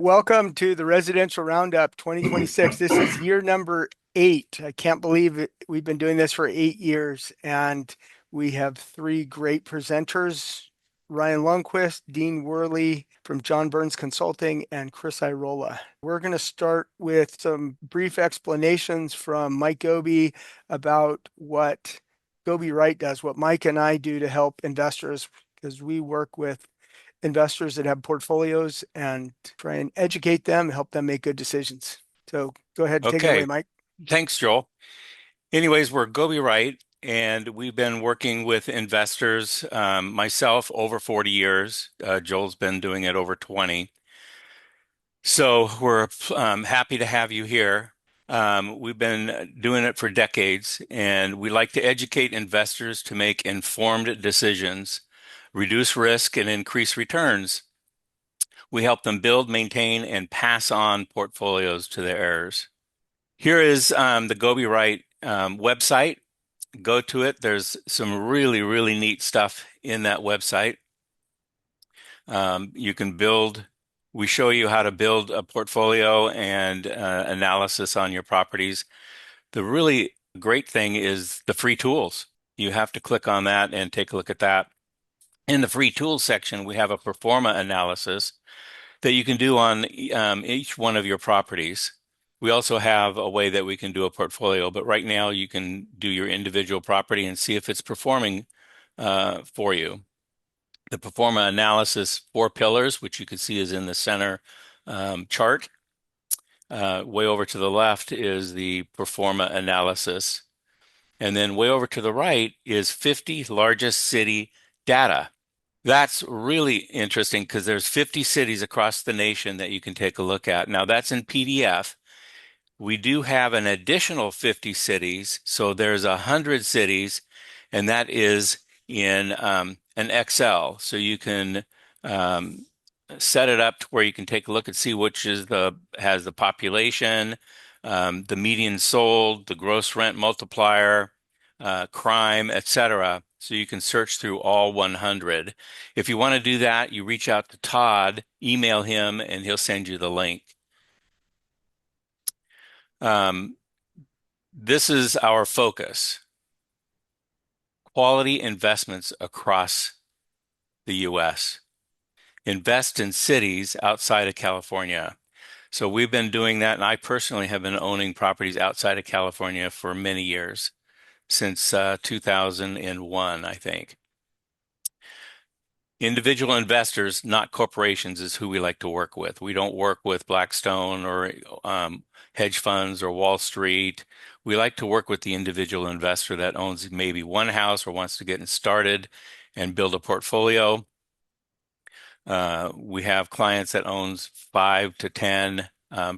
Welcome to the Residential Roundup 2026. This is year number 8. I can't believe it. We've been doing this for 8 years, and we have three great presenters, Ryan Lundquist, Dean Wehrli from John Burns Consulting, and Chris Airola. We're going to start with some brief explanations from Mike Goby about what Goby Wright does, what Mike and I do to help investors, because we work with investors that have portfolios and try and educate them, help them make good decisions. So go ahead and take it away, Okay, Mike. thanks, Joel. Anyways, we're Goby Wright, and we've been working with investors, myself, over 40 years. Joel's been doing it over 20. So we're happy to have you here. We've been doing it for decades, and we like to educate investors to make informed decisions, reduce risk, and increase returns. We help them build, maintain, and pass on portfolios to their heirs. Here is the Goby Wright website. Go to it. There's some really, really neat stuff in that website. You can build, we show you how to build a portfolio and analysis on your properties. The really great thing is the free tools. You have to click on that and take a look at that. In the free tools section, we have a pro forma analysis that you can do on each one of your properties. We also have a way that we can do a portfolio, but right now you can do your individual property and see if it's performing for you. The pro forma analysis 4 pillars, which you can see is in the center chart. Way over to the left is the pro forma analysis. And then way over to the right is 50 largest city data. That's really interesting because there's 50 cities across the nation that you can take a look at. Now that's in PDF. We do have an additional 50 cities, so there's 100 cities, and that is in an Excel. So you can set it up to where you can take a look and see which is has the population, the median sold, the gross rent multiplier, crime, etc. So you can search through all 100. If you want to do that, you reach out to Todd, email him, and he'll send you the link. Um, this is our focus. Quality investments across the U.S. Invest in cities outside of California. So we've been doing that, and I personally have been owning properties outside of California for many years, since 2001, I think. Individual investors, not corporations, is who we like to work with. We don't work with Blackstone or hedge funds or Wall Street. We like to work with the individual investor that owns maybe one house or wants to get started and build a portfolio. We have clients that owns 5 to 10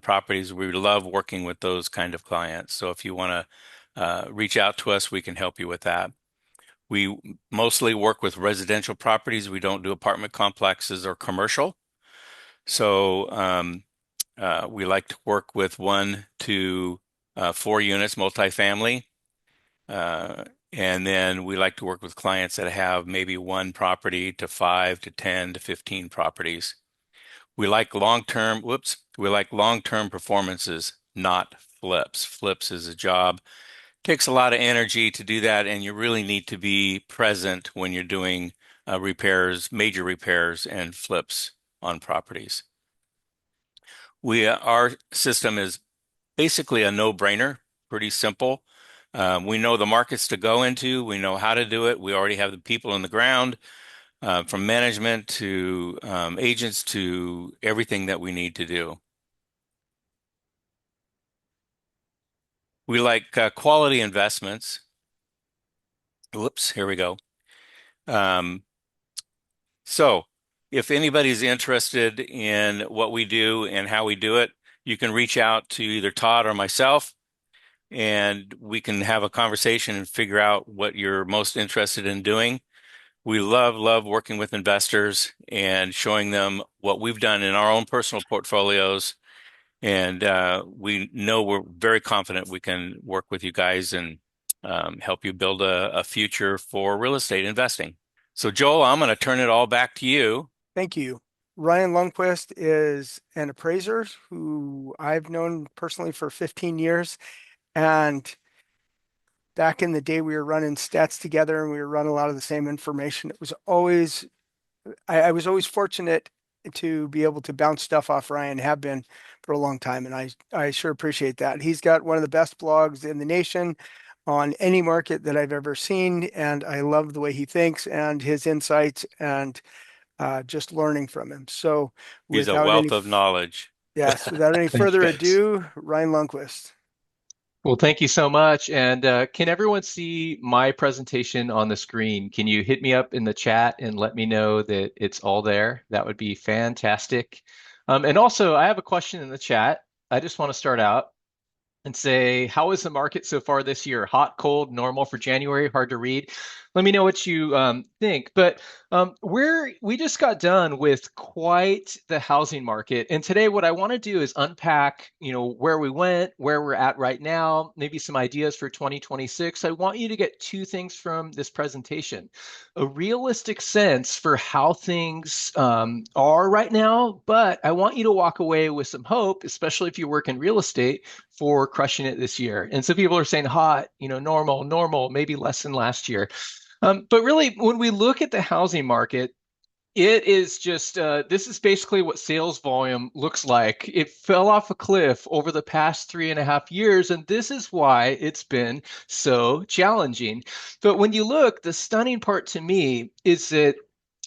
properties. We love working with those kind of clients. So if you want to reach out to us, we can help you with that. We mostly work with residential properties. We don't do apartment complexes or commercial. So we like to work with 1 to 4 units, multifamily. And then we like to work with clients that have maybe 1 property to 5 to 10 to 15 properties. We like long-term performances, not flips. Flips is a job. Takes a lot of energy to do that, and you really need to be present when you're doing repairs, major repairs, and flips on properties. Our system is basically a no-brainer, pretty simple. We know the markets to go into. We know how to do it. We already have the people on the ground, from management to agents to everything that we need to do. We like quality investments. Whoops, here we go. Um, so if anybody's interested in what we do and how we do it, you can reach out to either Todd or myself, and we can have a conversation and figure out what you're most interested in doing. We love working with investors and showing them what we've done in our own personal portfolios. And we know we're very confident we can work with you guys and help you build a future for real estate investing. So Joel, I'm going to turn it all back to you. Thank you. Ryan Lundquist is an appraiser who I've known personally for 15 years. And back in the day, we were running stats together and we were running a lot of the same information. It was always, I was always fortunate to be able to bounce stuff off Ryan, have been for a long time. And I sure appreciate that. He's got one of the best blogs in the nation on any market that I've ever seen. And I love the way he thinks and his insights and just learning from him. So He's a without any, wealth of knowledge. yes, without any Thank you, further guys. ado, Ryan Lundquist. Well, thank you so much. And can everyone see my presentation on the screen? Can you hit me up in the chat and let me know that it's all there? That would be fantastic. And also, I have a question in the chat. I just want to start out and say, how is the market so far this year? Hot, cold, normal for January? Hard to read. Let me know what you think. But we just got done with quite the housing market, and today what I want to do is unpack, where we went, where we're at right now, maybe some ideas for 2026. I want you to get two things from this presentation: a realistic sense for how things are right now, but I want you to walk away with some hope, especially if you work in real estate, for crushing it this year. And so people are saying hot, normal, maybe less than last year. But really, when we look at the housing market, it is just, this is basically what sales volume looks like. It fell off a cliff over the past 3.5 years, and this is why it's been so challenging. But when you look, the stunning part to me is that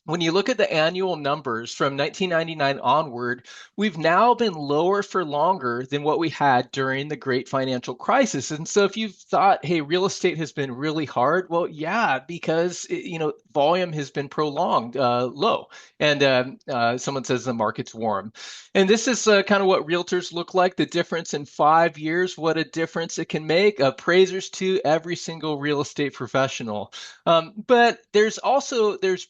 when you look at the annual numbers from 1999 onward, we've now been lower for longer than what we had during the great financial crisis. And so if you've thought, hey, real estate has been really hard, well, yeah, because volume has been prolonged low. And someone says the market's warm. And this is kind of what realtors look like, the difference in 5 years, what a difference it can make. Appraisers to every single real estate professional. But there's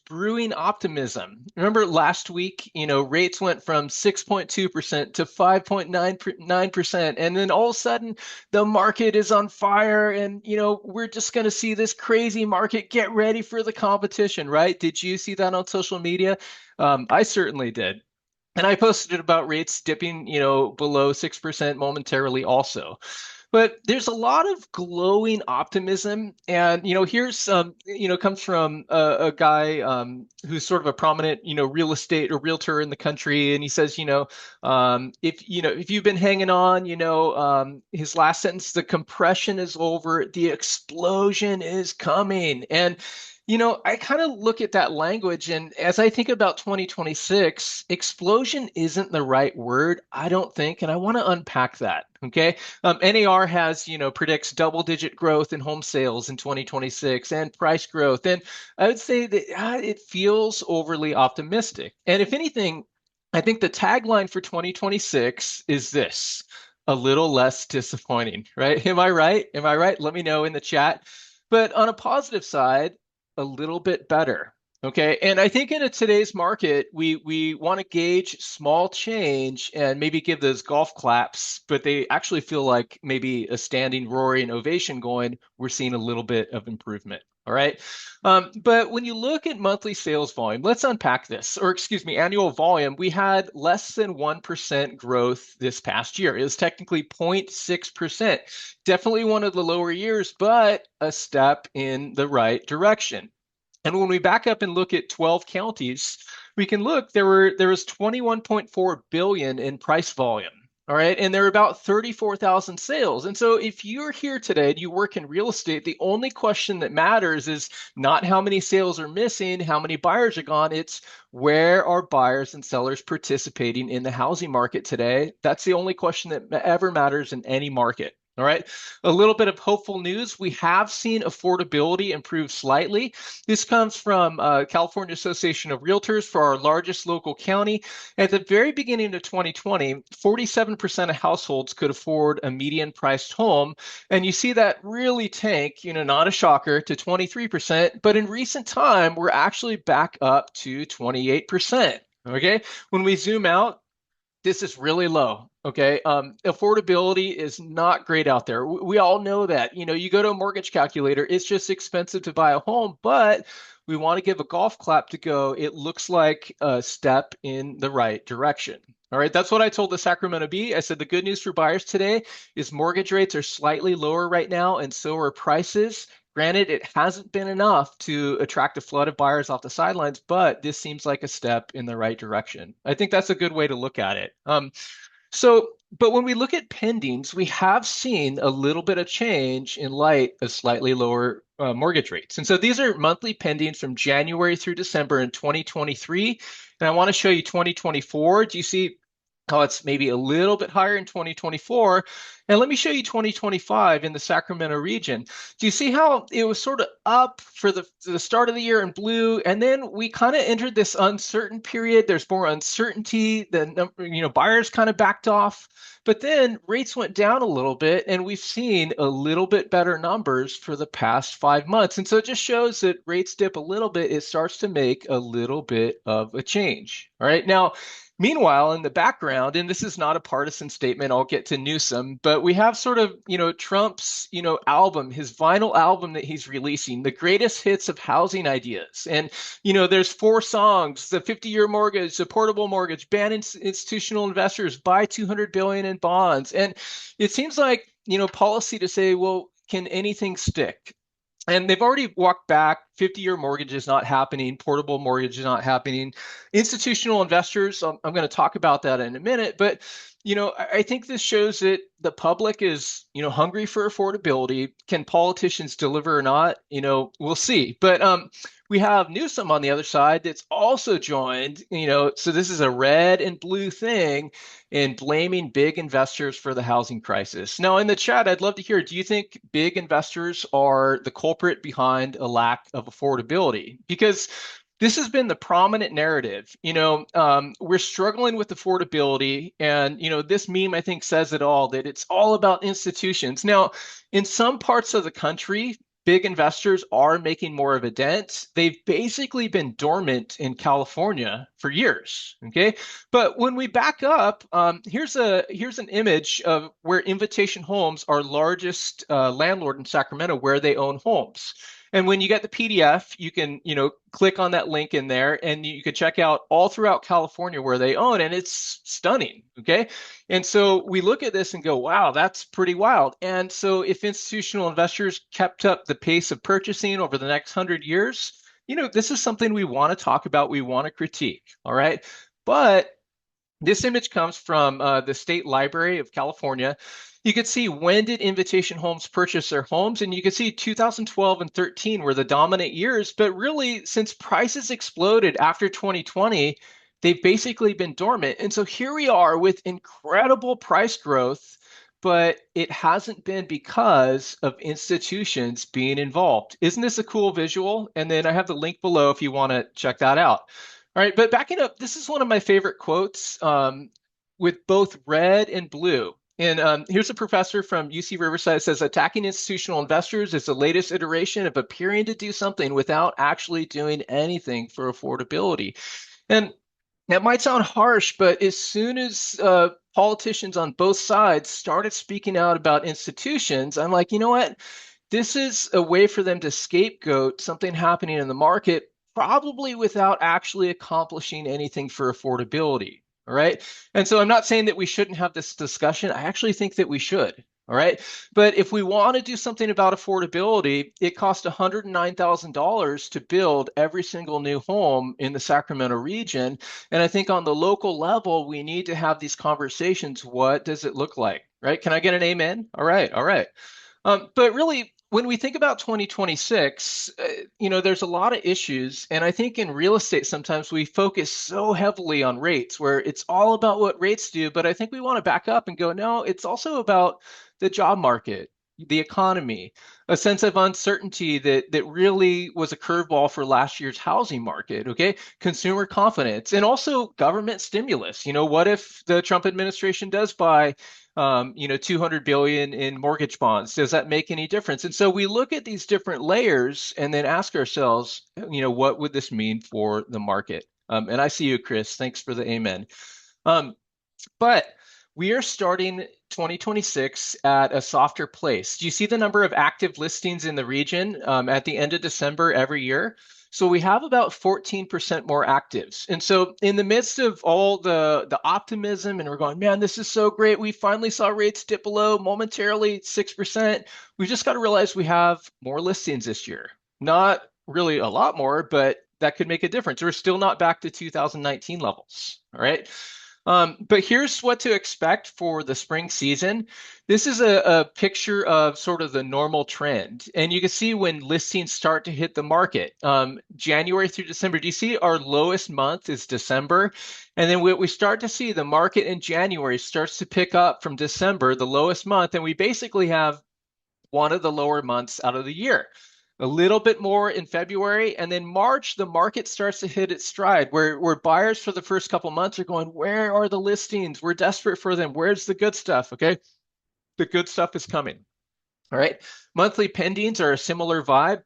brewing optimism. Remember last week, rates went from 6.2% to 5.99%, and then all of a sudden the market is on fire, and we're just going to see this crazy market. Get ready for the competition, right? Did you see that on social media? I certainly did. And I posted about rates dipping, below 6% momentarily also. But there's a lot of glowing optimism. And, here's comes from a guy who's sort of a prominent, real estate or realtor in the country. And he says, if you've been hanging on, his last sentence, the compression is over, the explosion is coming. And I kind of look at that language, and as I think about 2026, explosion isn't the right word, I don't think, and I want to unpack that. Okay. NAR has, predicts double-digit growth in home sales in 2026 and price growth. And I would say that it feels overly optimistic. And if anything, I think the tagline for 2026 is this: a little less disappointing, right? Am I right? Am I right? Let me know in the chat. But on a positive side, a little bit better. Okay. And I think in today's market, we want to gauge small change and maybe give those golf claps, but they actually feel like maybe a standing roaring ovation going, we're seeing a little bit of improvement. All right. But when you look at monthly sales volume, let's unpack this, or excuse me, annual volume. We had less than 1% growth this past year. It was technically 0.6%. Definitely one of the lower years, but a step in the right direction. And when we back up and look at 12 counties, we can look, there was 21.4 billion in price volume. All right. And there are about 34,000 sales. And so if you're here today and you work in real estate, the only question that matters is not how many sales are missing, how many buyers are gone. It's where are buyers and sellers participating in the housing market today? That's the only question that ever matters in any market. All right. A little bit of hopeful news. We have seen affordability improve slightly. This comes from California Association of Realtors for our largest local county. At the very beginning of 2020, 47% of households could afford a median priced home. And you see that really tank, not a shocker, to 23%. But in recent time, we're actually back up to 28%. Okay. When we zoom out, this is really low. Okay. Affordability is not great out there. We all know that. You go to a mortgage calculator, it's just expensive to buy a home. But we want to give a golf clap to go, it looks like a step in the right direction. All right, that's what I told the Sacramento Bee. I said the good news for buyers today is mortgage rates are slightly lower right now, and so are prices. Granted, it hasn't been enough to attract a flood of buyers off the sidelines, but this seems like a step in the right direction. I think that's a good way to look at it. But when we look at pendings, we have seen a little bit of change in light of slightly lower mortgage rates. And so these are monthly pendings from January through December in 2023. And I want to show you 2024. Do you see how it's maybe a little bit higher in 2024? And let me show you 2025 in the Sacramento region. Do you see how it was sort of up for the start of the year in blue, and then we kind of entered this uncertain period? There's more uncertainty. The buyers kind of backed off, but then rates went down a little bit, and we've seen a little bit better numbers for the past 5 months. And so it just shows that rates dip a little bit, it starts to make a little bit of a change. All right, now. Meanwhile, in the background, and this is not a partisan statement, I'll get to Newsom, but we have sort of, Trump's, album, his vinyl album that he's releasing, the greatest hits of housing ideas. And, there's 4 songs: the 50-year mortgage, the portable mortgage, ban institutional investors, buy 200 billion in bonds. And it seems like, policy to say, well, can anything stick? And they've already walked back. 50-year mortgage is not happening. Portable mortgage is not happening. Institutional investors, I'm going to talk about that in a minute. But, I think this shows that the public is, hungry for affordability. Can politicians deliver or not? We'll see. But we have Newsom on the other side that's also joined, so this is a red and blue thing in blaming big investors for the housing crisis. Now, in the chat, I'd love to hear, do you think big investors are the culprit behind a lack of affordability? Because this has been the prominent narrative. We're struggling with affordability, and this meme I think says it all, that it's all about institutions. Now, in some parts of the country, big investors are making more of a dent. They've basically been dormant in California for years. Okay, but when we back up, here's an image of where Invitation Homes, our largest landlord in Sacramento, where they own homes. And when you get the PDF, you can, click on that link in there, and you can check out all throughout California where they own, and it's stunning. Okay. And so we look at this and go, wow, that's pretty wild. And so if institutional investors kept up the pace of purchasing over the next 100 years, this is something we want to talk about. We want to critique. All right. But this image comes from the State Library of California. You can see, when did Invitation Homes purchase their homes? And you can see 2012 and 13 were the dominant years. But really, since prices exploded after 2020, they've basically been dormant. And so here we are with incredible price growth, but it hasn't been because of institutions being involved. Isn't this a cool visual? And then I have the link below if you want to check that out. All right, but backing up, this is one of my favorite quotes with both red and blue. And here's a professor from UC Riverside that says, attacking institutional investors is the latest iteration of appearing to do something without actually doing anything for affordability. And that might sound harsh, but as soon as politicians on both sides started speaking out about institutions, I'm like, you know what? This is a way for them to scapegoat something happening in the market, probably without actually accomplishing anything for affordability. All right. And so I'm not saying that we shouldn't have this discussion. I actually think that we should. All right. But if we want to do something about affordability, it costs $109,000 to build every single new home in the Sacramento region. And I think on the local level, we need to have these conversations. What does it look like? Right. Can I get an amen? All right. All right. But really, when we think about 2026, there's a lot of issues. And I think in real estate, sometimes we focus so heavily on rates, where it's all about what rates do. But I think we want to back up and go, no, it's also about the job market, the economy, a sense of uncertainty that really was a curveball for last year's housing market. Okay, consumer confidence, and also government stimulus. What if the Trump administration does buy 200 billion in mortgage bonds? Does that make any difference? And so we look at these different layers and then ask ourselves, what would this mean for the market? And I see you, Chris. Thanks for the amen. But we are starting 2026 at a softer place. Do you see the number of active listings in the region at the end of December every year? So we have about 14% more actives. And so in the midst of all the optimism and we're going, man, this is so great. We finally saw rates dip below momentarily 6%. We just got to realize we have more listings this year. Not really a lot more, but that could make a difference. We're still not back to 2019 levels. All right. But here's what to expect for the spring season. This is a picture of sort of the normal trend. And you can see when listings start to hit the market. January through December, do you see our lowest month is December? And then we start to see the market in January starts to pick up from December, the lowest month. And we basically have one of the lower months out of the year. A little bit more in February, and then March, the market starts to hit its stride where buyers for the first couple months are going, where are the listings? We're desperate for them. Where's the good stuff? Okay. The good stuff is coming. All right. Monthly pendings are a similar vibe.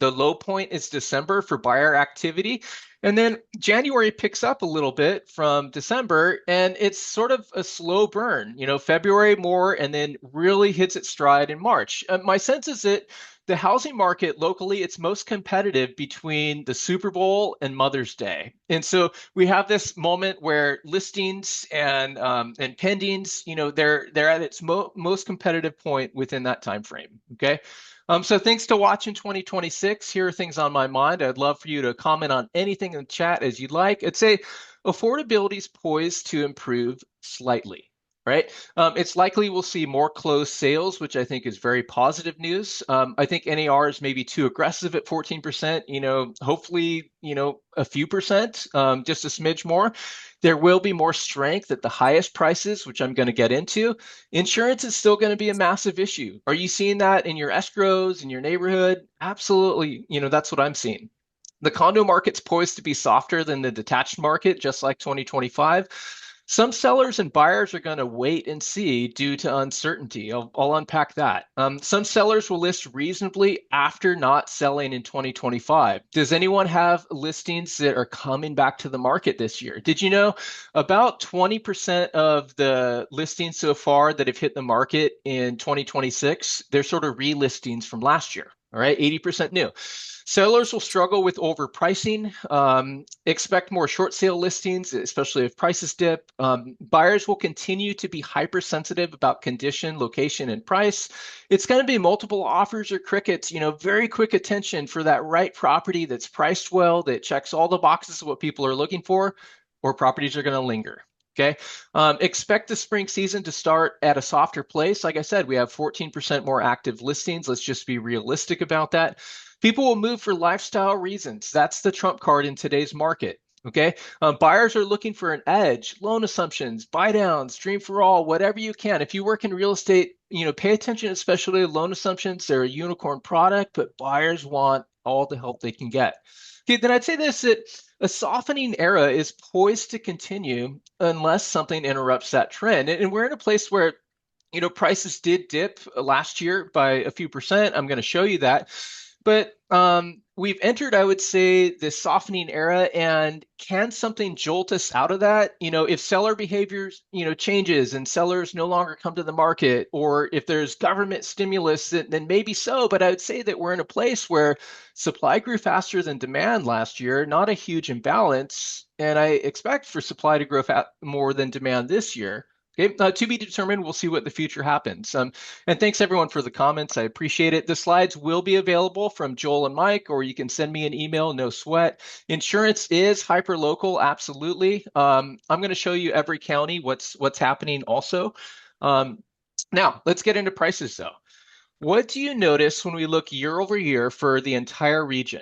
The low point is December for buyer activity. And then January picks up a little bit from December, and it's sort of a slow burn. February more, and then really hits its stride in March. My sense is that the housing market locally, it's most competitive between the Super Bowl and Mother's Day. And so we have this moment where listings and pendings, they're at its most competitive point within that time frame. Okay. So thanks to watching 2026. Here are things on my mind. I'd love for you to comment on anything in the chat as you'd like. I'd say affordability is poised to improve slightly. Right? It's likely we'll see more closed sales, which I think is very positive news. I think NAR is maybe too aggressive at 14%. Hopefully, a few percent, just a smidge more. There will be more strength at the highest prices, which I'm going to get into. Insurance is still going to be a massive issue. Are you seeing that in your escrows, in your neighborhood? Absolutely. That's what I'm seeing. The condo market's poised to be softer than the detached market, just like 2025. Some sellers and buyers are going to wait and see due to uncertainty. I'll unpack that. Some sellers will list reasonably after not selling in 2025. Does anyone have listings that are coming back to the market this year? Did you know about 20% of the listings so far that have hit the market in 2026, they're sort of relistings from last year? All right, 80% new. Sellers will struggle with overpricing. Expect more short sale listings, especially if prices dip. Buyers will continue to be hypersensitive about condition, location, and price. It's going to be multiple offers or crickets, very quick attention for that right property that's priced well, that checks all the boxes of what people are looking for, or properties are going to linger. Okay. Expect the spring season to start at a softer place. Like I said, we have 14% more active listings. Let's just be realistic about that. People will move for lifestyle reasons. That's the trump card in today's market. Okay. Buyers are looking for an edge, loan assumptions, buy downs, dream for all, whatever you can. If you work in real estate, pay attention, especially to loan assumptions. They're a unicorn product, but buyers want all the help they can get. Okay, then I'd say this, that a softening era is poised to continue unless something interrupts that trend. And we're in a place where, prices did dip last year by a few percent. I'm going to show you that. But we've entered, I would say, this softening era. And can something jolt us out of that? If seller behaviors, changes and sellers no longer come to the market, or if there's government stimulus, then maybe so. But I would say that we're in a place where supply grew faster than demand last year, not a huge imbalance. And I expect for supply to grow more than demand this year. Okay, to be determined. We'll see what the future happens. And thanks everyone for the comments. I appreciate it. The slides will be available from Joel and Mike, or you can send me an email, no sweat. Insurance is hyper local, absolutely. I'm going to show you every county what's happening also. Now let's get into prices though. What do you notice when we look year over year for the entire region?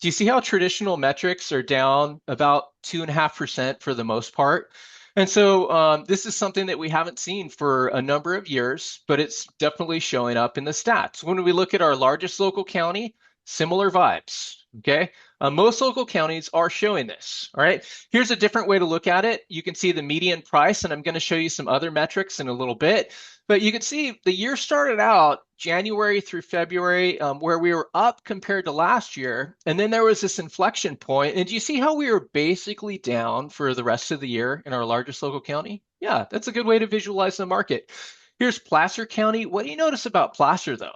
Do you see how traditional metrics are down about 2.5% for the most part? And so this is something that we haven't seen for a number of years, but it's definitely showing up in the stats. When we look at our largest local county, similar vibes, okay? Most local counties are showing this, all right? Here's a different way to look at it. You can see the median price, and I'm going to show you some other metrics in a little bit. But you can see the year started out January through February where we were up compared to last year. And then there was this inflection point. And do you see how we were basically down for the rest of the year in our largest local county? Yeah, that's a good way to visualize the market. Here's Placer County. What do you notice about Placer though?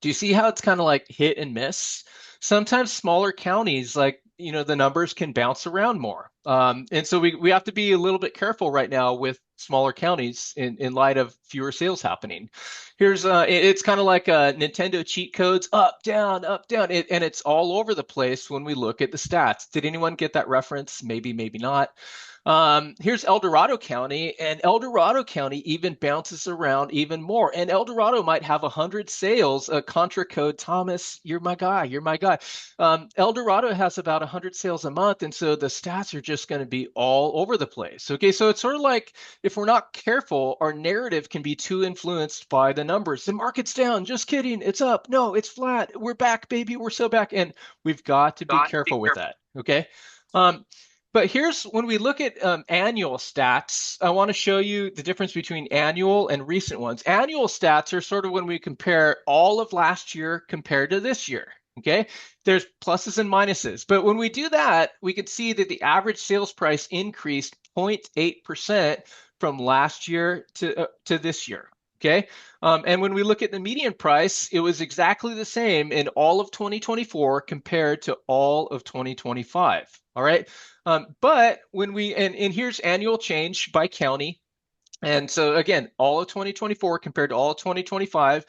Do you see how it's kind of like hit and miss? sometimes smaller counties, like, the numbers can bounce around more. And so we have to be a little bit careful right now with smaller counties in light of fewer sales happening. Here's it's kind of like Nintendo cheat codes, up, down, and it's all over the place when we look at the stats. Did anyone get that reference? Maybe, maybe not. Here's El Dorado County, and El Dorado County even bounces around even more. And El Dorado might have 100 sales. Contra code, Thomas, you're my guy. You're my guy. El Dorado has about 100 sales a month, and so the stats are just going to be all over the place. Okay, so it's sort of like if we're not careful, our narrative can be too influenced by the numbers. The market's down. Just kidding. It's up. No, it's flat. We're back, baby. We're so back, and we've got to be careful with that. Okay. But here's when we look at annual stats, I want to show you the difference between annual and recent ones. Annual stats are sort of when we compare all of last year compared to this year. Okay, there's pluses and minuses. But when we do that, we can see that the average sales price increased 0.8% from last year to this year. Okay, and when we look at the median price, it was exactly the same in all of 2024 compared to all of 2025. All right. But when and here's annual change by county. And so again, all of 2024 compared to all of 2025.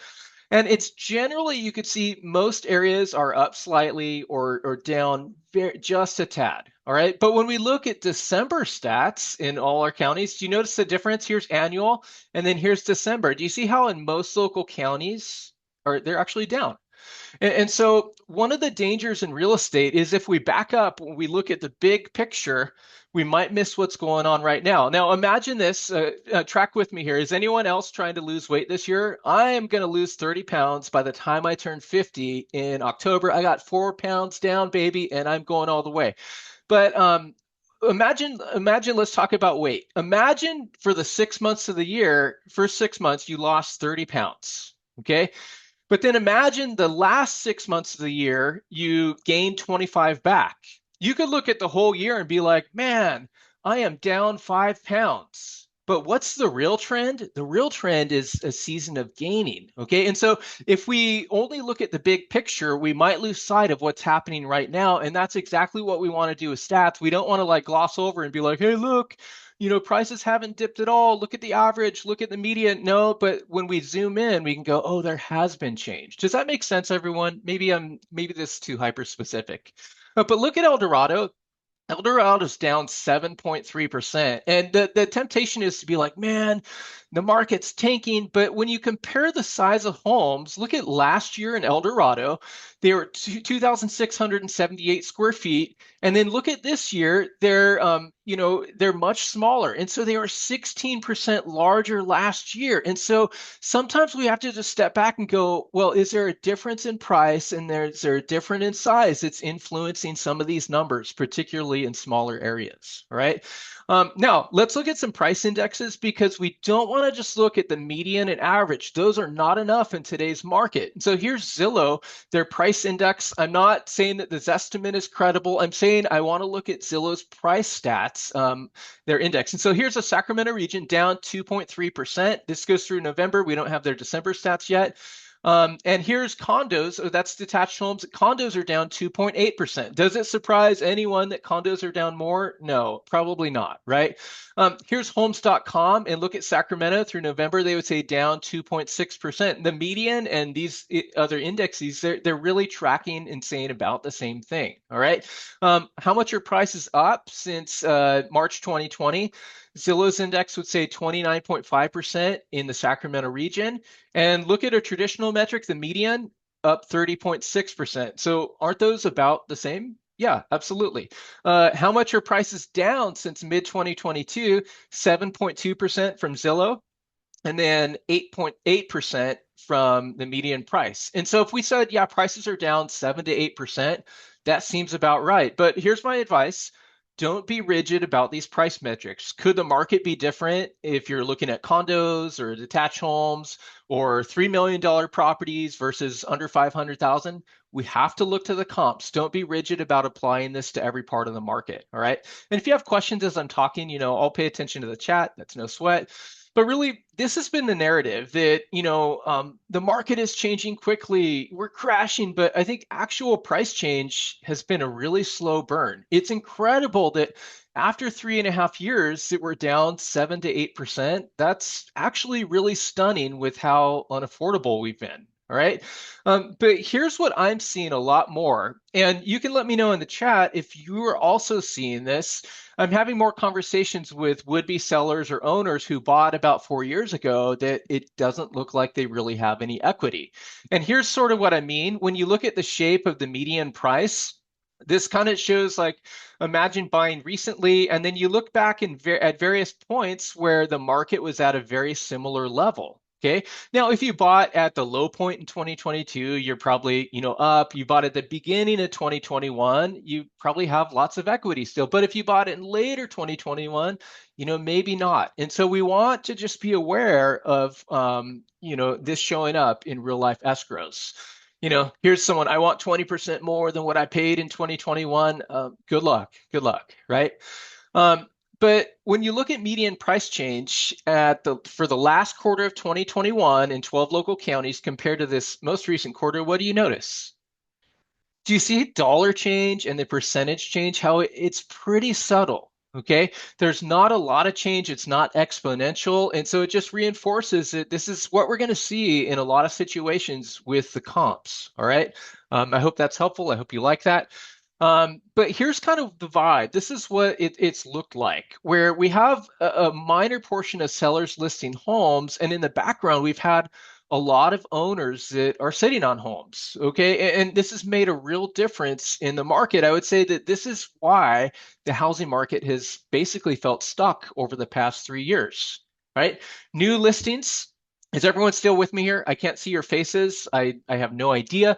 And it's generally, you could see most areas are up slightly or down just a tad. All right. But when we look at December stats in all our counties, do you notice the difference? Here's annual, and then here's December. Do you see how in most local counties they're actually down? And so one of the dangers in real estate is if we back up, when we look at the big picture, we might miss what's going on right now. Now, imagine this, track with me here. Is anyone else trying to lose weight this year? I am going to lose 30 pounds by the time I turn 50 in October. I got 4 pounds down, baby, and I'm going all the way. But imagine, let's talk about weight. Imagine for the 6 months of the year, first 6 months, you lost 30 pounds, okay? But then imagine the last 6 months of the year, you gained 25 back. You could look at the whole year and be like, man, I am down 5 pounds. But what's the real trend? The real trend is a season of gaining. Okay. And so if we only look at the big picture, we might lose sight of what's happening right now. And that's exactly what we want to do with stats. We don't want to like gloss over and be like, hey, look, prices haven't dipped at all. Look at the average, look at the median. No, but when we zoom in, we can go, oh, there has been change. Does that make sense, everyone? Maybe this is too hyper specific. But look at El Dorado. El Dorado's down 7.3%. And the temptation is to be like, man, the market's tanking. But when you compare the size of homes, look at last year in El Dorado, they were 2,678 square feet. And then look at this year, they're much smaller. And so they were 16% larger last year. And so sometimes we have to just step back and go, well, is there a difference in price and is there a difference in size that's influencing some of these numbers, particularly in smaller areas, all right? Now, let's look at some price indexes because we don't want to just look at the median and average. Those are not enough in today's market. So here's Zillow, their price index. I'm not saying that this estimate is credible. I'm saying I want to look at Zillow's price stats, their index. And so here's the Sacramento region down 2.3%. This goes through November. We don't have their December stats yet. And here's condos. That's detached homes. Condos are down 2.8%. Does it surprise anyone that condos are down more? No, probably not, right? Here's homes.com, and look at Sacramento through November. They would say down 2.6%. The median and these other indexes, they're really tracking and saying about the same thing, all right? How much are prices up since March 2020? Zillow's index would say 29.5% in the Sacramento region. And look at a traditional metric, the median, up 30.6%. So aren't those about the same? Yeah, absolutely. How much are prices down since mid-2022? 7.2% from Zillow, and then 8.8% from the median price. And so if we said, yeah, prices are down 7 to 8%, that seems about right. But here's my advice. Don't be rigid about these price metrics. Could the market be different if you're looking at condos or detached homes or $3 million properties versus under 500,000? We have to look to the comps. Don't be rigid about applying this to every part of the market, all right? And if you have questions as I'm talking, I'll pay attention to the chat. That's no sweat. But really, this has been the narrative that, the market is changing quickly. We're crashing, but I think actual price change has been a really slow burn. It's incredible that after 3.5 years that we're down 7 to 8%. That's actually really stunning with how unaffordable we've been. All right. But here's what I'm seeing a lot more. And you can let me know in the chat if you are also seeing this. I'm having more conversations with would-be sellers or owners who bought about 4 years ago that it doesn't look like they really have any equity. And here's sort of what I mean. When you look at the shape of the median price, this kind of shows like imagine buying recently, and then you look back at various points where the market was at a very similar level. Okay. Now, if you bought at the low point in 2022, you're probably, up. You bought at the beginning of 2021, you probably have lots of equity still. But if you bought it in later 2021, maybe not. And so we want to just be aware of, this showing up in real life escrows. Here's someone, I want 20% more than what I paid in 2021. Good luck, right? But when you look at median price change for the last quarter of 2021 in 12 local counties compared to this most recent quarter, what do you notice? Do you see dollar change and the percentage change? How it's pretty subtle. Okay, there's not a lot of change. It's not exponential. And so it just reinforces that this is what we're going to see in a lot of situations with the comps. All right. I hope that's helpful. I hope you like that. But here's kind of the vibe. This is what it's looked like, where we have a minor portion of sellers listing homes, and in the background, we've had a lot of owners that are sitting on homes. Okay. And this has made a real difference in the market. I would say that this is why the housing market has basically felt stuck over the past 3 years, right? New listings. Is everyone still with me here? I can't see your faces. I have no idea.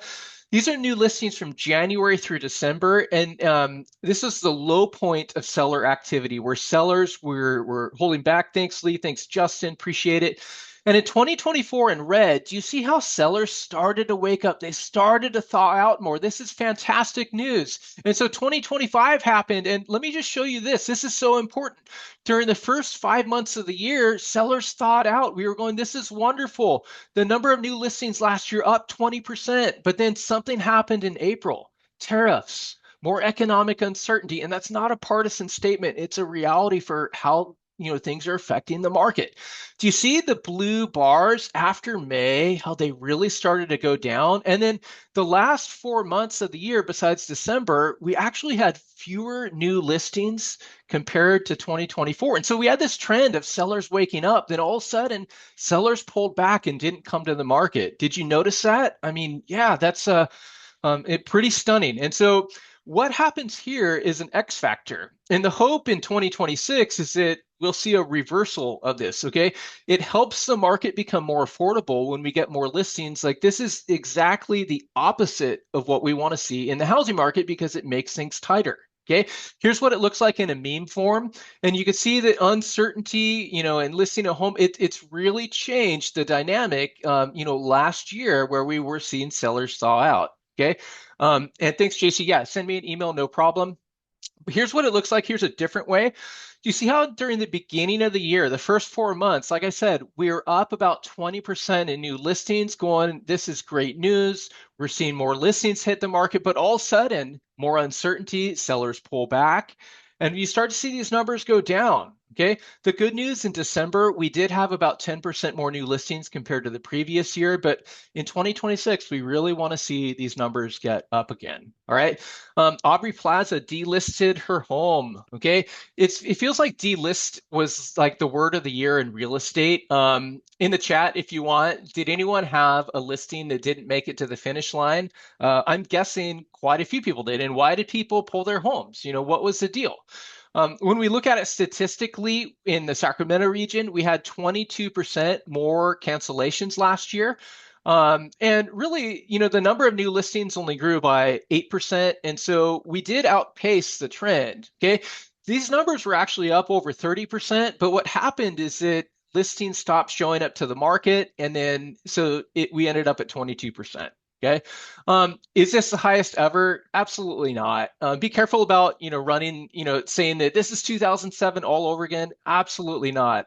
These are new listings from January through December, and this is the low point of seller activity where sellers were holding back. Thanks, Lee. Thanks, Justin. Appreciate it. And in 2024 in red, do you see how sellers started to wake up? They started to thaw out more. This is fantastic news. And so 2025 happened, and let me just show you this. This is so important. During the first 5 months of the year, sellers thawed out. We were going, this is wonderful. The number of new listings last year up 20%, but then something happened in April. Tariffs, more economic uncertainty, and that's not a partisan statement. It's a reality for how things are affecting the market. Do you see the blue bars after May, how they really started to go down? And then the last 4 months of the year, besides December, we actually had fewer new listings compared to 2024. And so we had this trend of sellers waking up. Then all of a sudden, sellers pulled back and didn't come to the market. Did you notice that? I mean, yeah, that's pretty stunning. And so what happens here is an X factor. And the hope in 2026 is that we'll see a reversal of this, okay? It helps the market become more affordable when we get more listings. Like this is exactly the opposite of what we want to see in the housing market because it makes things tighter. Okay, here's what it looks like in a meme form. And you can see the uncertainty, in listing a home, it's really changed the dynamic, last year where we were seeing sellers thaw out. Okay. And thanks, JC. Yeah, send me an email, no problem. Here's what it looks like. Here's a different way. You see how during the beginning of the year, the first 4 months, like I said, we're up about 20% in new listings going, this is great news. We're seeing more listings hit the market, but all of a sudden, more uncertainty, sellers pull back, and you start to see these numbers go down. Okay. The good news in December, we did have about 10% more new listings compared to the previous year. But in 2026, we really want to see these numbers get up again. All right. Aubrey Plaza delisted her home. Okay. It feels like delist was like the word of the year in real estate. In the chat, if you want, did anyone have a listing that didn't make it to the finish line? I'm guessing quite a few people did. And why did people pull their homes? What was the deal? When we look at it statistically in the Sacramento region, we had 22% more cancellations last year. And really, the number of new listings only grew by 8%. And so we did outpace the trend. Okay. These numbers were actually up over 30%. But what happened is that listings stopped showing up to the market. And then we ended up at 22%. Okay. Is this the highest ever? Absolutely not. Be careful about, running, saying that this is 2007 all over again. Absolutely not.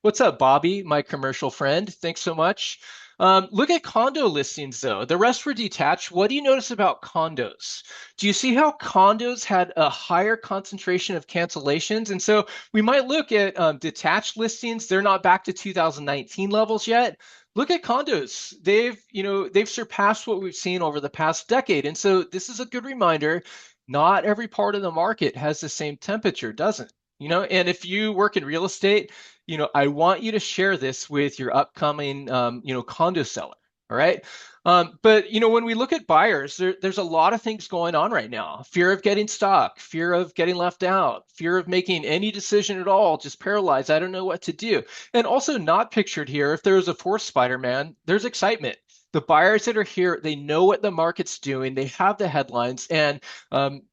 What's up, Bobby, my commercial friend? Thanks so much. Look at condo listings, though. The rest were detached. What do you notice about condos? Do you see how condos had a higher concentration of cancellations? And so we might look at detached listings. They're not back to 2019 levels yet. Look at condos. They've surpassed what we've seen over the past decade. And so this is a good reminder. Not every part of the market has the same temperature, doesn't? And if you work in real estate, I want you to share this with your upcoming, condo seller. All right. But when we look at buyers, there's a lot of things going on right now. Fear of getting stuck, fear of getting left out, fear of making any decision at all, just paralyzed. I don't know what to do. And also not pictured here, if there was a fourth Spider-Man, there's excitement. The buyers that are here, they know what the market's doing. They have the headlines, and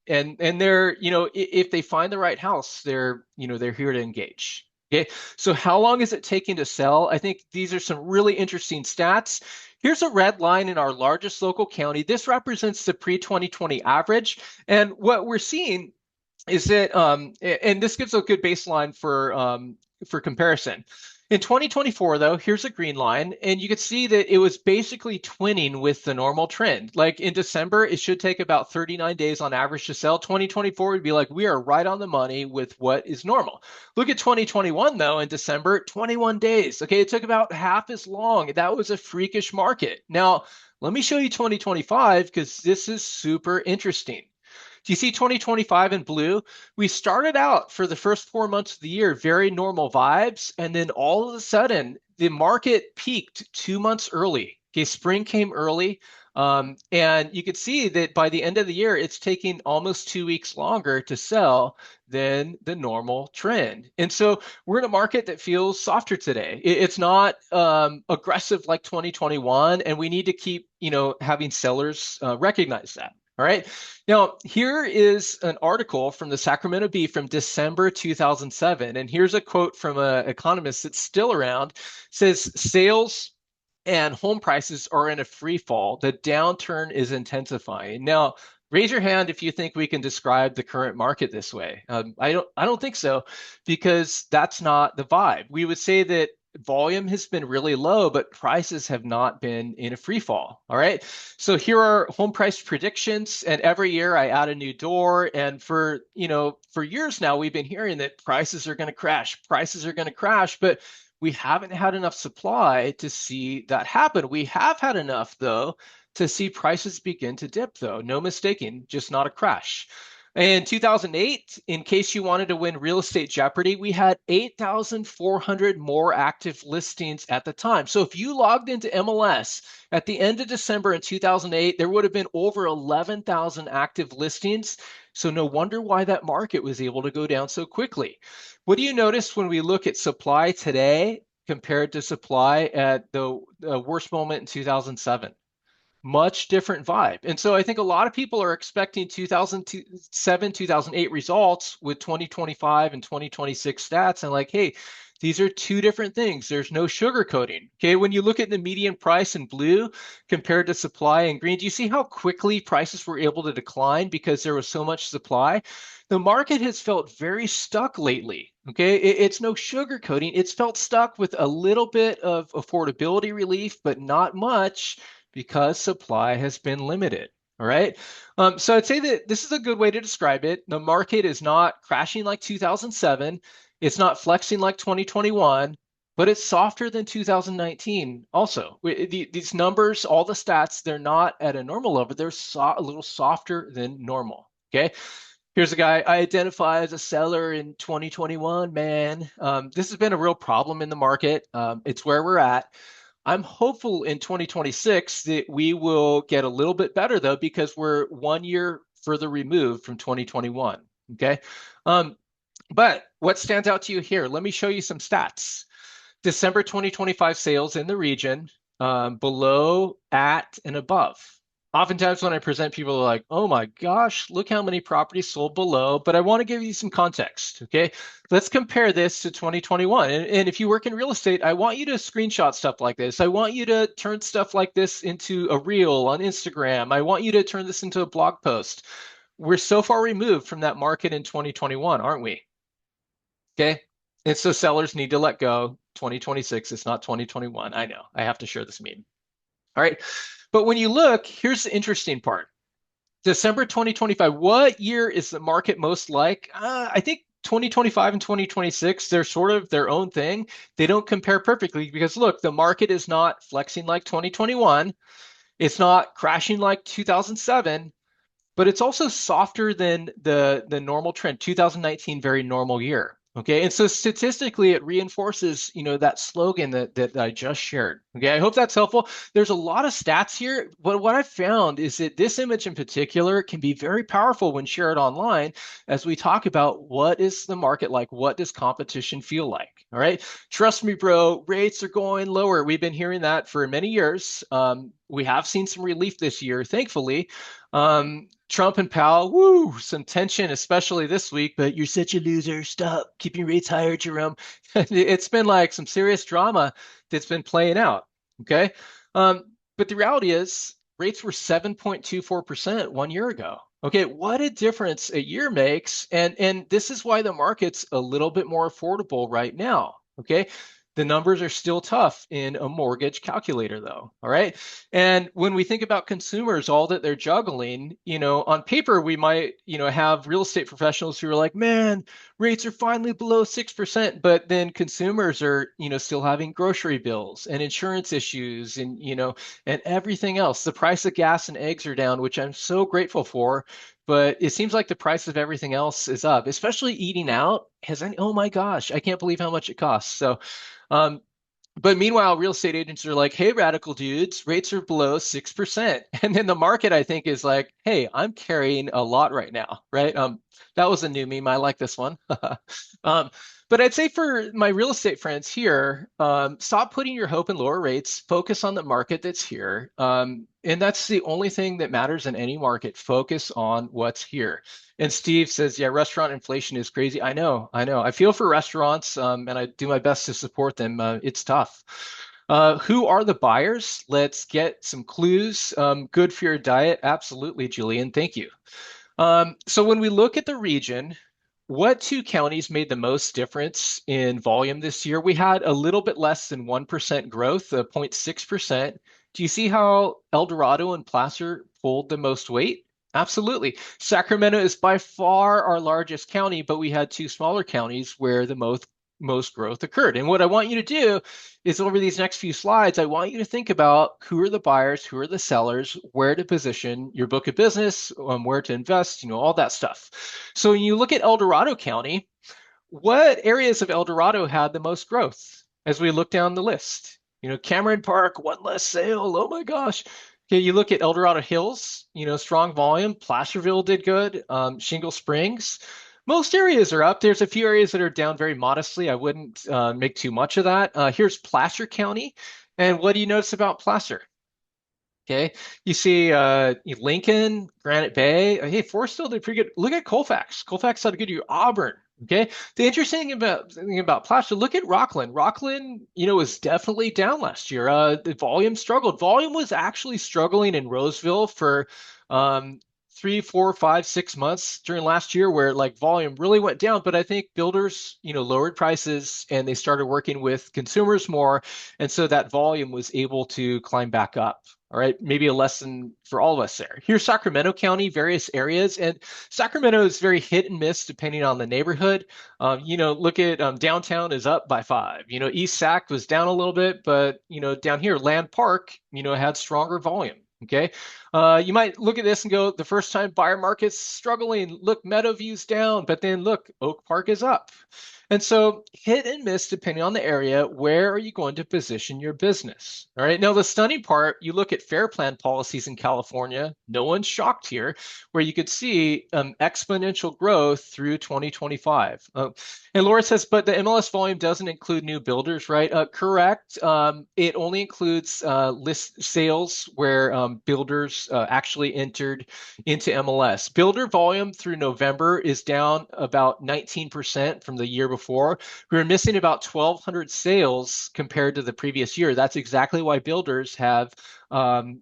they're, if they find the right house, they're here to engage. Okay, so how long is it taking to sell? I think these are some really interesting stats. Here's a red line in our largest local county. This represents the pre-2020 average. And what we're seeing is that, and this gives a good baseline for comparison. In 2024, though, here's a green line, and you can see that it was basically twinning with the normal trend. Like in December, it should take about 39 days on average to sell. 2024 would be like, we are right on the money with what is normal. Look at 2021, though, in December, 21 days. Okay, it took about half as long. That was a freakish market. Now, let me show you 2025 because this is super interesting. Do you see 2025 in blue? We started out for the first 4 months of the year, very normal vibes. And then all of a sudden, the market peaked 2 months early. Okay, spring came early. And you could see that by the end of the year, it's taking almost 2 weeks longer to sell than the normal trend. And so we're in a market that feels softer today. It's not aggressive like 2021. And we need to keep, having sellers recognize that. All right. Now, here is an article from the Sacramento Bee from December 2007. And here's a quote from an economist that's still around. It says, sales and home prices are in a free fall. The downturn is intensifying. Now, raise your hand if you think we can describe the current market this way. I don't think so, because that's not the vibe. We would say that volume has been really low, but prices have not been in a free fall. All right. So here are home price predictions. And every year I add a new door. And for years now, we've been hearing that prices are going to crash. Prices are going to crash. But we haven't had enough supply to see that happen. We have had enough, though, to see prices begin to dip, though. No mistaking, just not a crash. In 2008, in case you wanted to win real estate Jeopardy, we had 8,400 more active listings at the time. So if you logged into MLS at the end of December in 2008, there would have been over 11,000 active listings. So no wonder why that market was able to go down so quickly. What do you notice when we look at supply today compared to supply at the worst moment in 2007? Much different vibe. And so I think a lot of people are expecting 2007, 2008 results with 2025 and 2026 stats. And like, hey, these are two different things. There's no sugarcoating. Okay, when you look at the median price in blue compared to supply in green, do you see how quickly prices were able to decline because there was so much supply? The market has felt very stuck lately. Okay, it's no sugarcoating. It's felt stuck with a little bit of affordability relief, but not much, because supply has been limited. All right. So I'd say that this is a good way to describe it. The market is not crashing like 2007. It's not flexing like 2021, but it's softer than 2019 also. These numbers, all the stats, they're not at a normal level. They're a little softer than normal. Okay. Here's a guy I identify as a seller in 2021, man. This has been a real problem in the market. It's where we're at. I'm hopeful in 2026 that we will get a little bit better, though, because we're 1 year further removed from 2021. Okay. But what stands out to you here? Let me show you some stats. December 2025 sales in the region, below, at, and above. Oftentimes when I present, people are like, oh my gosh, look how many properties sold below. But I want to give you some context, okay? Let's compare this to 2021. And if you work in real estate, I want you to screenshot stuff like this. I want you to turn stuff like this into a reel on Instagram. I want you to turn this into a blog post. We're so far removed from that market in 2021, aren't we? Okay? And so sellers need to let go. 2026. It's not 2021. I know. I have to share this meme. All right. But when you look, here's the interesting part. December 2025, what year is the market most like? I think 2025 and 2026, they're sort of their own thing. They don't compare perfectly because look, the market is not flexing like 2021. It's not crashing like 2007, but it's also softer than the normal trend. 2019, very normal year. Okay, and so statistically, it reinforces, that slogan that I just shared. Okay, I hope that's helpful. There's a lot of stats here, but what I've found is that this image in particular can be very powerful when shared online as we talk about what is the market like, what does competition feel like. All right, trust me, bro, rates are going lower. We've been hearing that for many years. We have seen some relief this year, thankfully. Trump and Powell, woo, some tension, especially this week, but you're such a loser. Stop keeping rates higher, Jerome. It's been like some serious drama that's been playing out. Okay. But the reality is rates were 7.24% 1 year ago. Okay, what a difference a year makes. And this is why the market's a little bit more affordable right now. Okay. The numbers are still tough in a mortgage calculator, though. All right. And when we think about consumers, all that they're juggling, on paper, we might, have real estate professionals who are like, man, rates are finally below 6%. But then consumers are, still having grocery bills and insurance issues and, and everything else. The price of gas and eggs are down, which I'm so grateful for. But it seems like the price of everything else is up, especially eating out. Oh my gosh, I can't believe how much it costs. So, um, but meanwhile, real estate agents are like, hey, radical dudes, rates are below 6%. And then the market, I think, is like, hey, I'm carrying a lot right now, right? That was a new meme. I like this one. um, but I'd say for my real estate friends here, stop putting your hope in lower rates, focus on the market that's here. And that's the only thing that matters in any market. Focus on what's here. And Steve says, yeah, restaurant inflation is crazy. I know. I feel for restaurants, and I do my best to support them. It's tough. Who are the buyers? Let's get some clues. Good for your diet. Absolutely, Julian. Thank you. So when we look at the region, what two counties made the most difference in volume this year? We had a little bit less than 1% growth, 0.6%. Do you see how El Dorado and Placer pulled the most weight? Absolutely. Sacramento is by far our largest county, but we had two smaller counties where the most growth occurred. And what I want you to do is over these next few slides, I want you to think about who are the buyers, who are the sellers, where to position your book of business, where to invest, all that stuff. So when you look at El Dorado County, what areas of El Dorado had the most growth as we look down the list? Cameron Park, one less sale. Oh my gosh. Okay, you look at El Dorado Hills, strong volume. Placerville did good. Shingle Springs. Most areas are up. There's a few areas that are down very modestly. I wouldn't make too much of that. Here's Placer County. And what do you notice about Placer? Okay, you see Lincoln, Granite Bay. Hey, Forestville did pretty good. Look at Colfax. Colfax had a good year. Auburn. Okay, the interesting thing about Placer, look at Rockland. Rockland, was definitely down last year. The volume struggled. Volume was actually struggling in Roseville for 3, 4, 5, 6 months during last year where like volume really went down. But I think builders, lowered prices and they started working with consumers more. And so that volume was able to climb back up. All right, maybe a lesson for all of us there. Here's Sacramento County, various areas, and Sacramento is very hit and miss depending on the neighborhood. Look at downtown is up by 5. East Sac was down a little bit, but down here, Land Park, had stronger volume. Okay, you might look at this and go, the first time buyer market's struggling. Look, Meadowview's down, but then look, Oak Park is up. And so hit and miss depending on the area, where are you going to position your business? All right. Now, the stunning part, you look at fair plan policies in California, no one's shocked here, where you could see exponential growth through 2025. And Laura says, but the MLS volume doesn't include new builders, right? Correct. It only includes list sales where builders actually entered into MLS. Builder volume through November is down about 19% from the year before. before. We were missing about 1,200 sales compared to the previous year. That's exactly why builders have really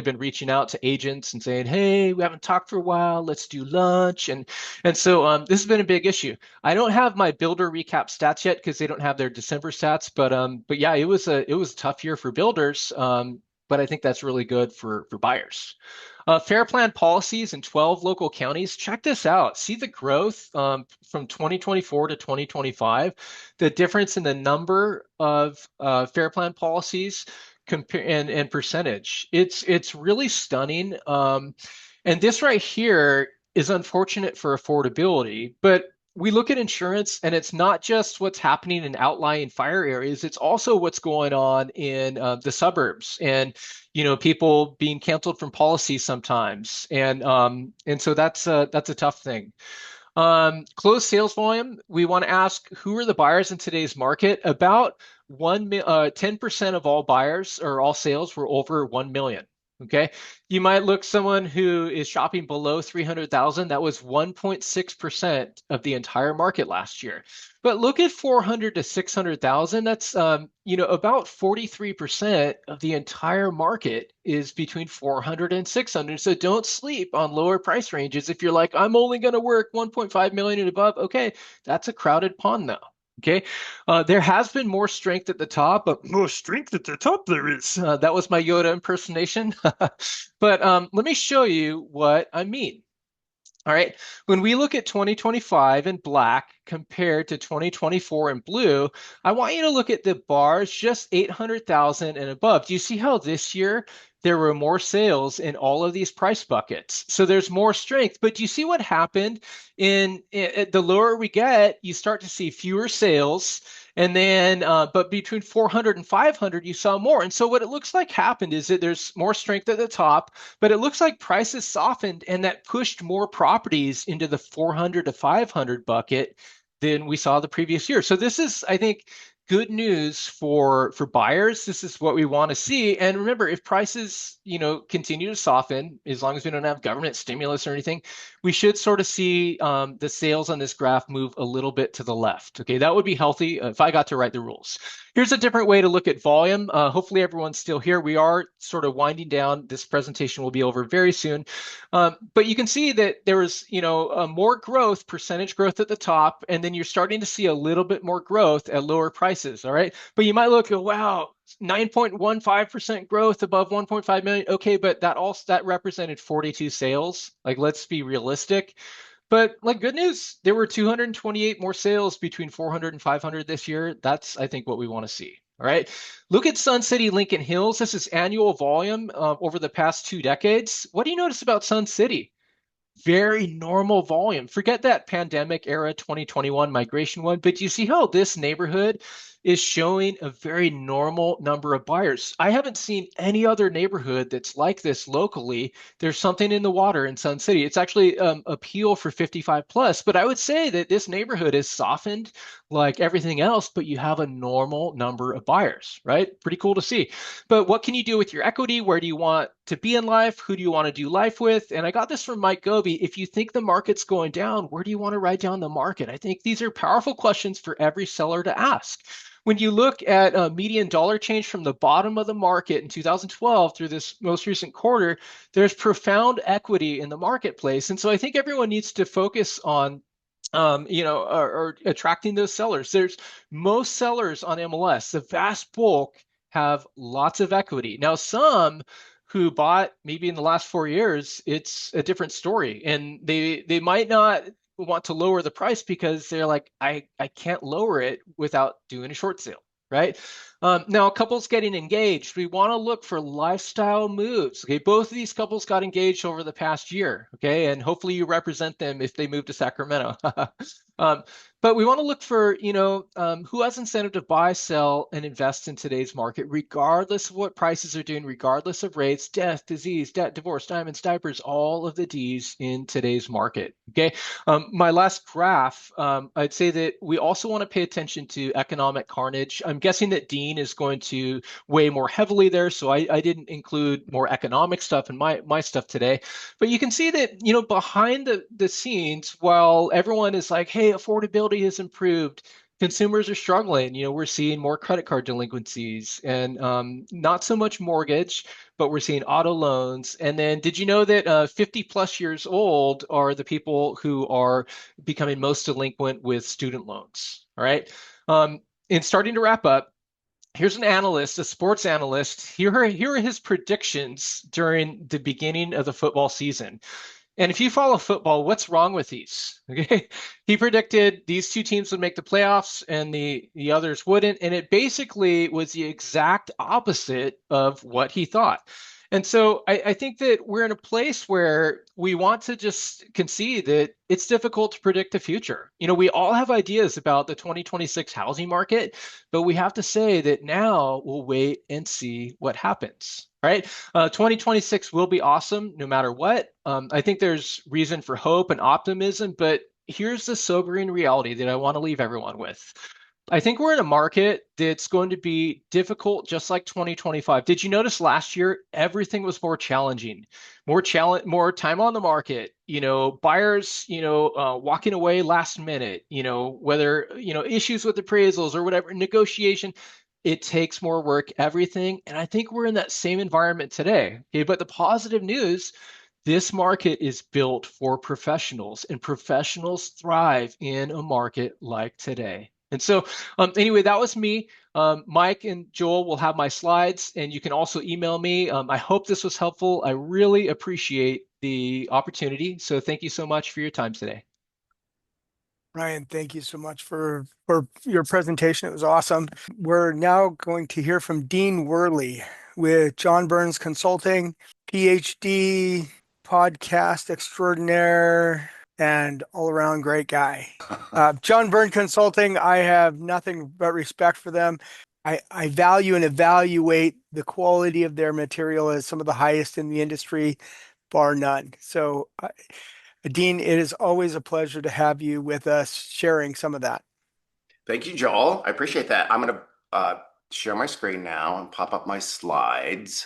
been reaching out to agents and saying, "Hey, we haven't talked for a while. Let's do lunch." And so this has been a big issue. I don't have my builder recap stats yet because they don't have their December stats, but yeah, it was a tough year for builders. But I think that's really good for buyers. Fair plan policies in 12 local counties. Check this out. See the growth from 2024 to 2025, the difference in the number of fair plan policies and percentage. It's really stunning. And this right here is unfortunate for affordability, but we look at insurance and it's not just what's happening in outlying fire areas, it's also what's going on in the suburbs and people being canceled from policy sometimes. And so that's a tough thing. Closed sales volume, we want to ask who are the buyers in today's market. About 10% of all buyers or all sales were over 1 million. Okay, you might look someone who is shopping below 300,000. That was 1.6% of the entire market last year. But look at 400 to 600,000. That's about 43% of the entire market is between 400 and 600. So don't sleep on lower price ranges. If you're like, I'm only going to work 1.5 million and above, okay, that's a crowded pond though. Okay, there has been more strength at the top, but more strength at the top there is. That was my Yoda impersonation. But let me show you what I mean. All right, when we look at 2025 in black compared to 2024 in blue, I want you to look at the bars just 800,000 and above. Do you see how this year there were more sales in all of these price buckets? So there's more strength. But do you see what happened in the lower we get, you start to see fewer sales. And then, but between 400 and 500, you saw more. And so what it looks like happened is that there's more strength at the top, but it looks like prices softened and that pushed more properties into the 400 to 500 bucket than we saw the previous year. So this is, I think, good news for buyers. This is what we want to see. And remember, if prices, continue to soften, as long as we don't have government stimulus or anything, we should sort of see the sales on this graph move a little bit to the left. Okay, that would be healthy if I got to write the rules. Here's a different way to look at volume. Hopefully everyone's still here. We are sort of winding down. This presentation will be over very soon. But you can see that there was, more growth, percentage growth at the top, and then you're starting to see a little bit more growth at lower prices, all right? But you might look at, wow, 9.15% growth above 1.5 million. Okay, but that represented 42 sales. Like, let's be realistic. But good news, there were 228 more sales between 400 and 500 this year. That's, I think, what we want to see. All right. Look at Sun City, Lincoln Hills. This is annual volume over the past 2 decades. What do you notice about Sun City? Very normal volume. Forget that pandemic era 2021 migration one, but you see how this neighborhood is showing a very normal number of buyers. I haven't seen any other neighborhood that's like this locally. There's something in the water in Sun City. It's actually appeal for 55 plus, but I would say that this neighborhood is softened like everything else, but you have a normal number of buyers, right? Pretty cool to see. But what can you do with your equity? Where do you want to be in life? Who do you want to do life with? And I got this from Mike Goby. If you think the market's going down, where do you want to ride down the market? I think these are powerful questions for every seller to ask. When you look at median dollar change from the bottom of the market in 2012 through this most recent quarter, there's profound equity in the marketplace. And so I think everyone needs to focus on or attracting those sellers. There's most sellers on MLS, the vast bulk have lots of equity. Now, some who bought maybe in the last 4 years, it's a different story. And they might not want to lower the price because they're like, I can't lower it without doing a short sale, right? Now, couples getting engaged, we want to look for lifestyle moves. Okay, both of these couples got engaged over the past year. Okay, and hopefully you represent them if they move to Sacramento. But we want to look for, who has incentive to buy, sell, and invest in today's market, regardless of what prices are doing, regardless of rates, death, disease, debt, divorce, diamonds, diapers, all of the Ds in today's market. Okay, my last graph, I'd say that we also want to pay attention to economic carnage. I'm guessing that Dean is going to weigh more heavily there, so I didn't include more economic stuff in my stuff today. But you can see that, behind the scenes, while everyone is like, hey, hey, affordability has improved. Consumers are struggling. We're seeing more credit card delinquencies and not so much mortgage, but we're seeing auto loans. And then did you know that 50 plus years old are the people who are becoming most delinquent with student loans? All right. And starting to wrap up, here's an analyst, a sports analyst. Here are his predictions during the beginning of the football season. And if you follow football, what's wrong with these? Okay. He predicted these two teams would make the playoffs and the others wouldn't. And it basically was the exact opposite of what he thought. And so I think that we're in a place where we want to just concede that it's difficult to predict the future. We all have ideas about the 2026 housing market, but we have to say that now we'll wait and see what happens. Right? 2026 will be awesome no matter what. I think there's reason for hope and optimism, but here's the sobering reality that I want to leave everyone with. I think we're in a market that's going to be difficult, just like 2025. Did you notice last year everything was more challenging, more time on the market? Buyers, walking away last minute. Whether issues with appraisals or whatever, negotiation. It takes more work, everything. And I think we're in that same environment today. Okay, but the positive news, this market is built for professionals, and professionals thrive in a market like today. And so anyway, that was me. Mike and Joel will have my slides, and you can also email me. I hope this was helpful. I really appreciate the opportunity. So thank you so much for your time today. Ryan, thank you so much for your presentation. It was awesome. We're now going to hear from Dean Wehrli with John Burns Consulting, PhD, podcast extraordinaire, and all-around great guy. John Burns Consulting, I have nothing but respect for them. I value and evaluate the quality of their material as some of the highest in the industry, bar none. So Dean, it is always a pleasure to have you with us sharing some of that. Thank you, Joel. I appreciate that. I'm going to share my screen now and pop up my slides.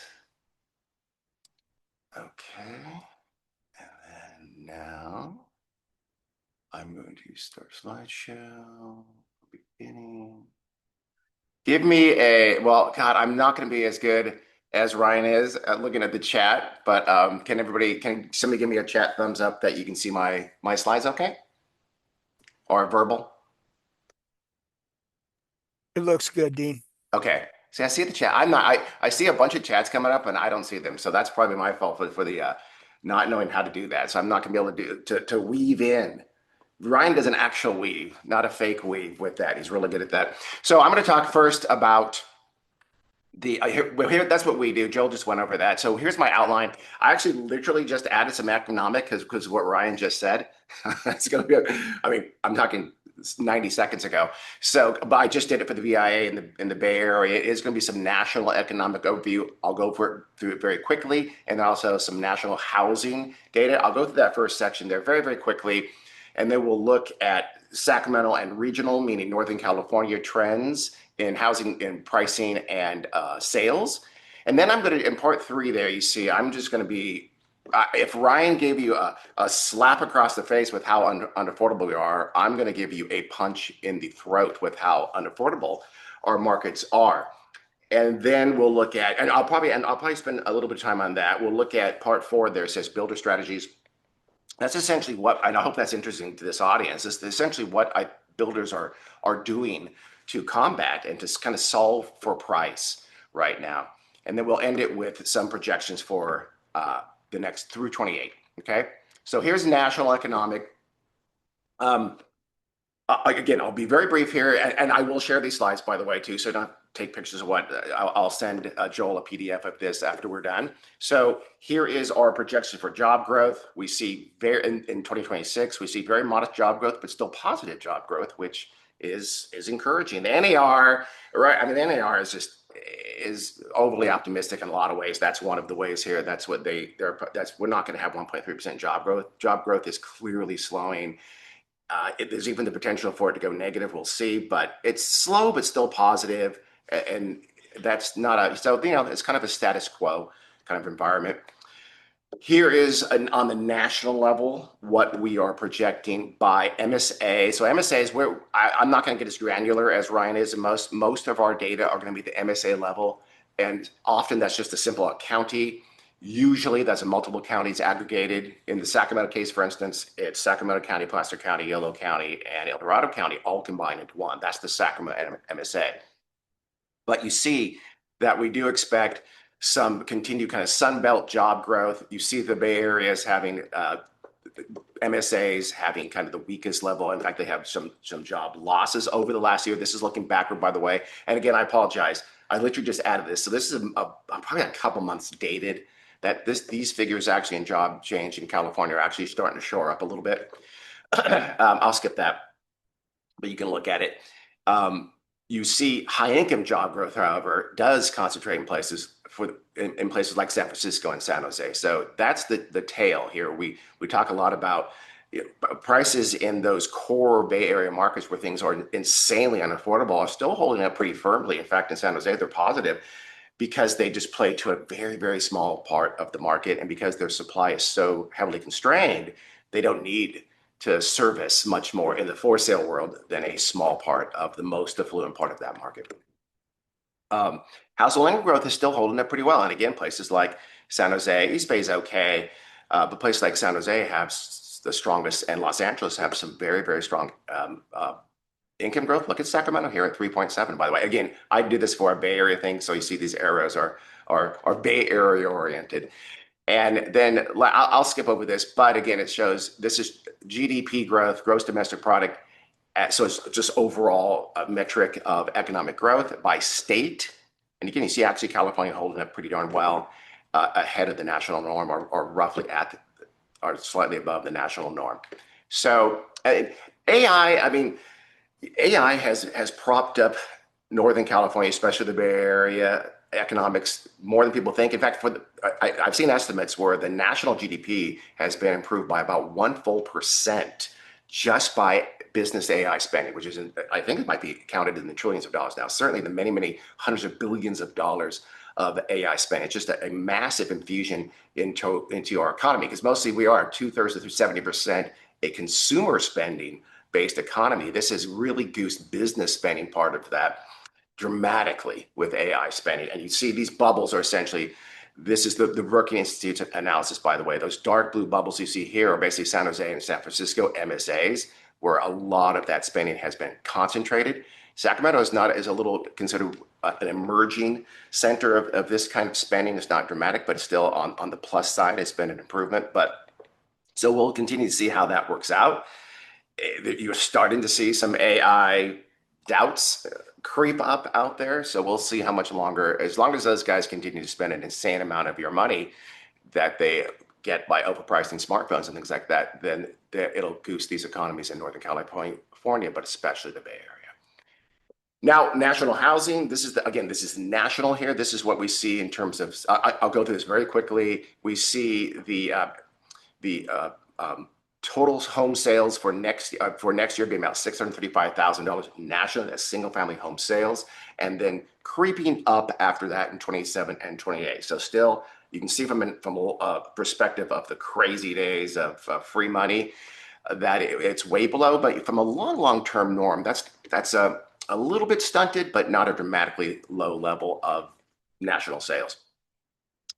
Okay. And then now I'm going to start slideshow. Beginning. Give me well, God, I'm not going to be as good as Ryan is at looking at the chat, but can somebody give me a chat thumbs up that you can see my slides okay? Or verbal? It looks good, Dean. Okay. See, I see the chat. I see a bunch of chats coming up and I don't see them. So that's probably my fault for the not knowing how to do that. So I'm not gonna be able to weave in. Ryan does an actual weave, not a fake weave with that. He's really good at that. So I'm gonna talk first about here, that's what we do. Joel just went over that. So here's my outline. I actually literally just added some economic because of what Ryan just said. It's going to be, I'm talking 90 seconds ago. So, but I just did it for the VIA in the Bay Area. It is going to be some national economic overview. I'll go through it very quickly, and also some national housing data. I'll go through that first section there very, very quickly, and then we'll look at Sacramento and regional, meaning Northern California trends in housing, in pricing, and sales. And then I'm going to, in part 3 there, you see, I'm just going to be, if Ryan gave you a slap across the face with how unaffordable we are, I'm going to give you a punch in the throat with how unaffordable our markets are. And then we'll look at, and I'll probably spend a little bit of time on that. We'll look at part 4 there. It says builder strategies. That's essentially what, and I hope that's interesting to this audience, is essentially what builders are doing to combat and to kind of solve for price right now. And then we'll end it with some projections for the next through 28. Okay. So here's national economic. Again, I'll be very brief here, and I will share these slides, by the way, too. So don't take pictures of what I'll send Joel a PDF of this after we're done. So here is our projection for job growth. We see in 2026, we see very modest job growth, but still positive job growth, which is encouraging. The NAR, right? I mean, the NAR is overly optimistic in a lot of ways. That's one of the ways here. That's what we're not going to have 1.3% job growth. Job growth is clearly slowing. There's even the potential for it to go negative. We'll see, but it's slow, but still positive. And that's not it's kind of a status quo kind of environment. Here is on the national level what we are projecting by MSA. So MSA is where I'm not going to get as granular as Ryan is. And most of our data are going to be at the MSA level, and often that's just a simple county. Usually that's a multiple counties aggregated. In the Sacramento case, for instance, it's Sacramento County, Placer County, Yolo County, and El Dorado County all combined into one. That's the Sacramento MSA. But you see that we do expect some continued kind of Sunbelt job growth. You see the Bay Area is having MSAs having kind of the weakest level. In fact, they have some job losses over the last year. This is looking backward, by the way. And again, I apologize. I literally just added this. So this is probably a couple months dated. That these figures actually in job change in California are actually starting to shore up a little bit. I'll skip that, but you can look at it. You see high income job growth, however, does concentrate in places in places like San Francisco and San Jose. So that's the tail here. We talk a lot about prices in those core Bay Area markets where things are insanely unaffordable are still holding up pretty firmly. In fact, in San Jose, they're positive because they just play to a very, very small part of the market. And because their supply is so heavily constrained, they don't need to service much more in the for sale world than a small part of the most affluent part of that market. Household income growth is still holding up pretty well. And again, places like San Jose, East Bay is okay, but places like San Jose have the strongest, and Los Angeles have some very, very strong income growth. Look at Sacramento here at 3.7, by the way. Again, I did this for a Bay Area thing, so you see these arrows are Bay Area oriented. And then I'll skip over this, but again, it shows this is GDP growth, gross domestic product. So it's just overall a metric of economic growth by state. And again, you see actually California holding up pretty darn well ahead of the national norm, or roughly at or slightly above the national norm. So AI, I mean, AI has propped up Northern California, especially the Bay Area economics more than people think. In fact, I've seen estimates where the national GDP has been improved by about 1% just by business AI spending, which is, I think it might be counted in the trillions of dollars now. Certainly the many, many hundreds of billions of dollars of AI spend. It's just a massive infusion into our economy, because mostly we are 2/3 to 70% a consumer spending based economy. This has really goosed business spending part of that dramatically with AI spending. And you see these bubbles are essentially, this is the Brookings Institute's analysis, by the way. Those dark blue bubbles you see here are basically San Jose and San Francisco MSAs, where a lot of that spending has been concentrated. Sacramento is a little considered an emerging center of this kind of spending. It's not dramatic, but still on the plus side, it's been an improvement. But so we'll continue to see how that works out. You're starting to see some AI doubts creep up out there. So we'll see how much longer, as long as those guys continue to spend an insane amount of your money that they get by overpricing smartphones and things like that, then it'll goose these economies in Northern California, but especially the Bay Area. Now, national housing, this is national here. This is what we see in terms of, I'll go through this very quickly. We see the total home sales for next year being about $635,000 national. That's single family home sales, and then creeping up after that in 27 and 28. So still, you can see from a perspective of the crazy days of free money that it's way below. But from a long-term norm, that's a little bit stunted, but not a dramatically low level of national sales.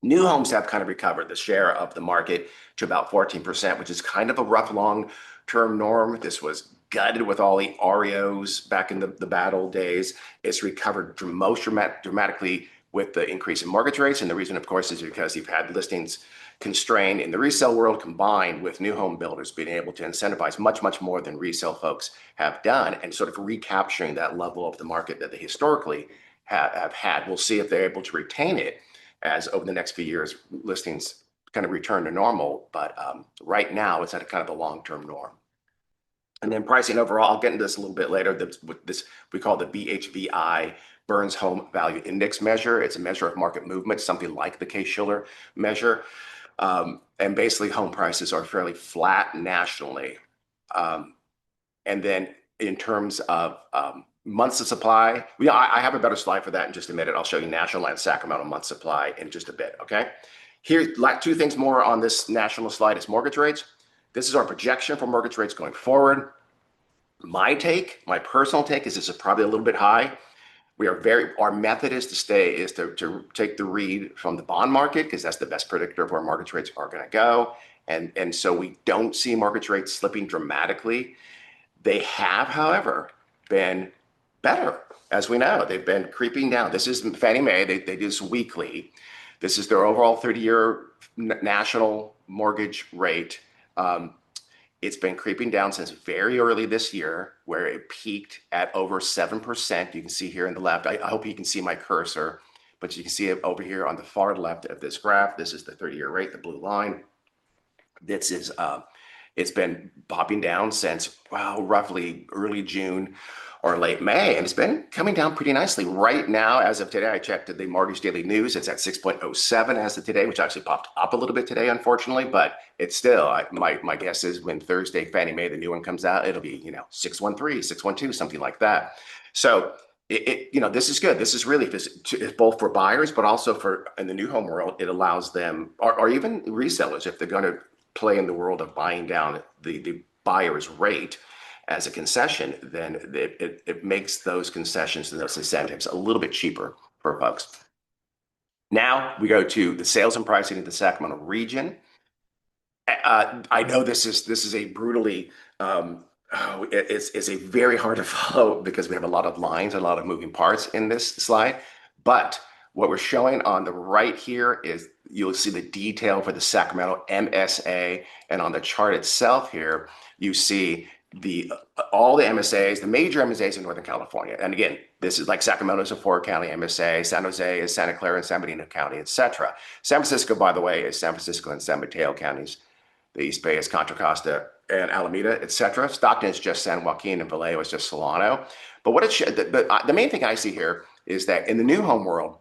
New homes have kind of recovered the share of the market to about 14%, which is kind of a rough long-term norm. This was gutted with all the REOs back in the bad old days. It's recovered most dramatically with the increase in mortgage rates. And the reason, of course, is because you've had listings constrained in the resale world, combined with new home builders being able to incentivize much more than resale folks have done, and sort of recapturing that level of the market that they historically have had. We'll see if they're able to retain it as over the next few years listings kind of return to normal. But right now it's at a kind of a long-term norm. And then pricing overall, I'll get into this a little bit later. This we call the BHVI, Burns Home Value Index measure. It's a measure of market movement, something like the Case-Shiller measure. And basically home prices are fairly flat nationally. And then in terms of months of supply, I have a better slide for that in just a minute. I'll show you national and Sacramento month supply in just a bit, okay? Here, like two things more on this national slide is mortgage rates. This is our projection for mortgage rates going forward. My personal take is this is probably a little bit high. Our method is to take the read from the bond market because that's the best predictor of where mortgage rates are going to go. And so we don't see mortgage rates slipping dramatically. They have, however, been better. As we know, they've been creeping down. This is Fannie Mae. They do this weekly. This is their overall 30-year national mortgage rate. It's been creeping down since very early this year, where it peaked at over 7%. You can see here in the left. I hope you can see my cursor, but you can see it over here on the far left of this graph. This is the 30-year rate, the blue line. This is it's been popping down since, well, roughly early June or late May, and it's been coming down pretty nicely. Right now, as of today, I checked the Mortgage Daily News. It's at 6.07 as of today, which actually popped up a little bit today, unfortunately, but it's still, my guess is when Thursday, Fannie Mae, the new one comes out, it'll be, 613, 612, something like that. So this is good. This is really both for buyers, but also for in the new home world, it allows them, or even resellers, if they're going to play in the world of buying down the buyer's rate as a concession, then it makes those concessions and those incentives a little bit cheaper for folks. Now we go to the sales and pricing in the Sacramento region. I know this is a brutally it's a very hard to follow because we have a lot of lines, a lot of moving parts in this slide. But what we're showing on the right here is you'll see the detail for the Sacramento MSA, and on the chart itself here, you see all the MSAs, the major MSAs in Northern California. And again, this is like Sacramento's a 4-county MSA, San Jose is Santa Clara and San Bernardino County, etc. San Francisco, by the way, is San Francisco and San Mateo counties. The East Bay is Contra Costa and Alameda, etc. Stockton is just San Joaquin, and Vallejo is just Solano. But the main thing I see here is that in the new home world,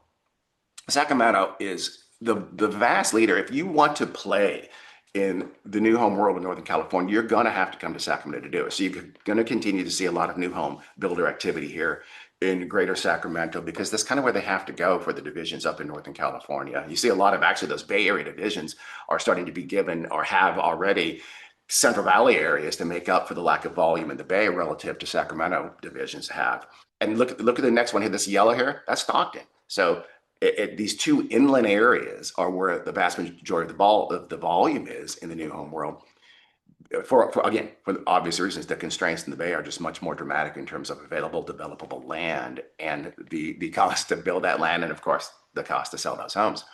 Sacramento is the vast leader. If you want to play in the new home world in Northern California, you're going to have to come to Sacramento to do it. So you're going to continue to see a lot of new home builder activity here in greater Sacramento, because that's kind of where they have to go for the divisions up in Northern California. You see a lot of actually those Bay Area divisions are starting to be given or have already Central Valley areas to make up for the lack of volume in the Bay relative to Sacramento divisions have. And look at the next one here, this yellow here, that's Stockton. So these two inland areas are where the vast majority of the volume is in the new home world. For the obvious reasons, the constraints in the Bay are just much more dramatic in terms of available developable land and the cost to build that land, and of course the cost to sell those homes.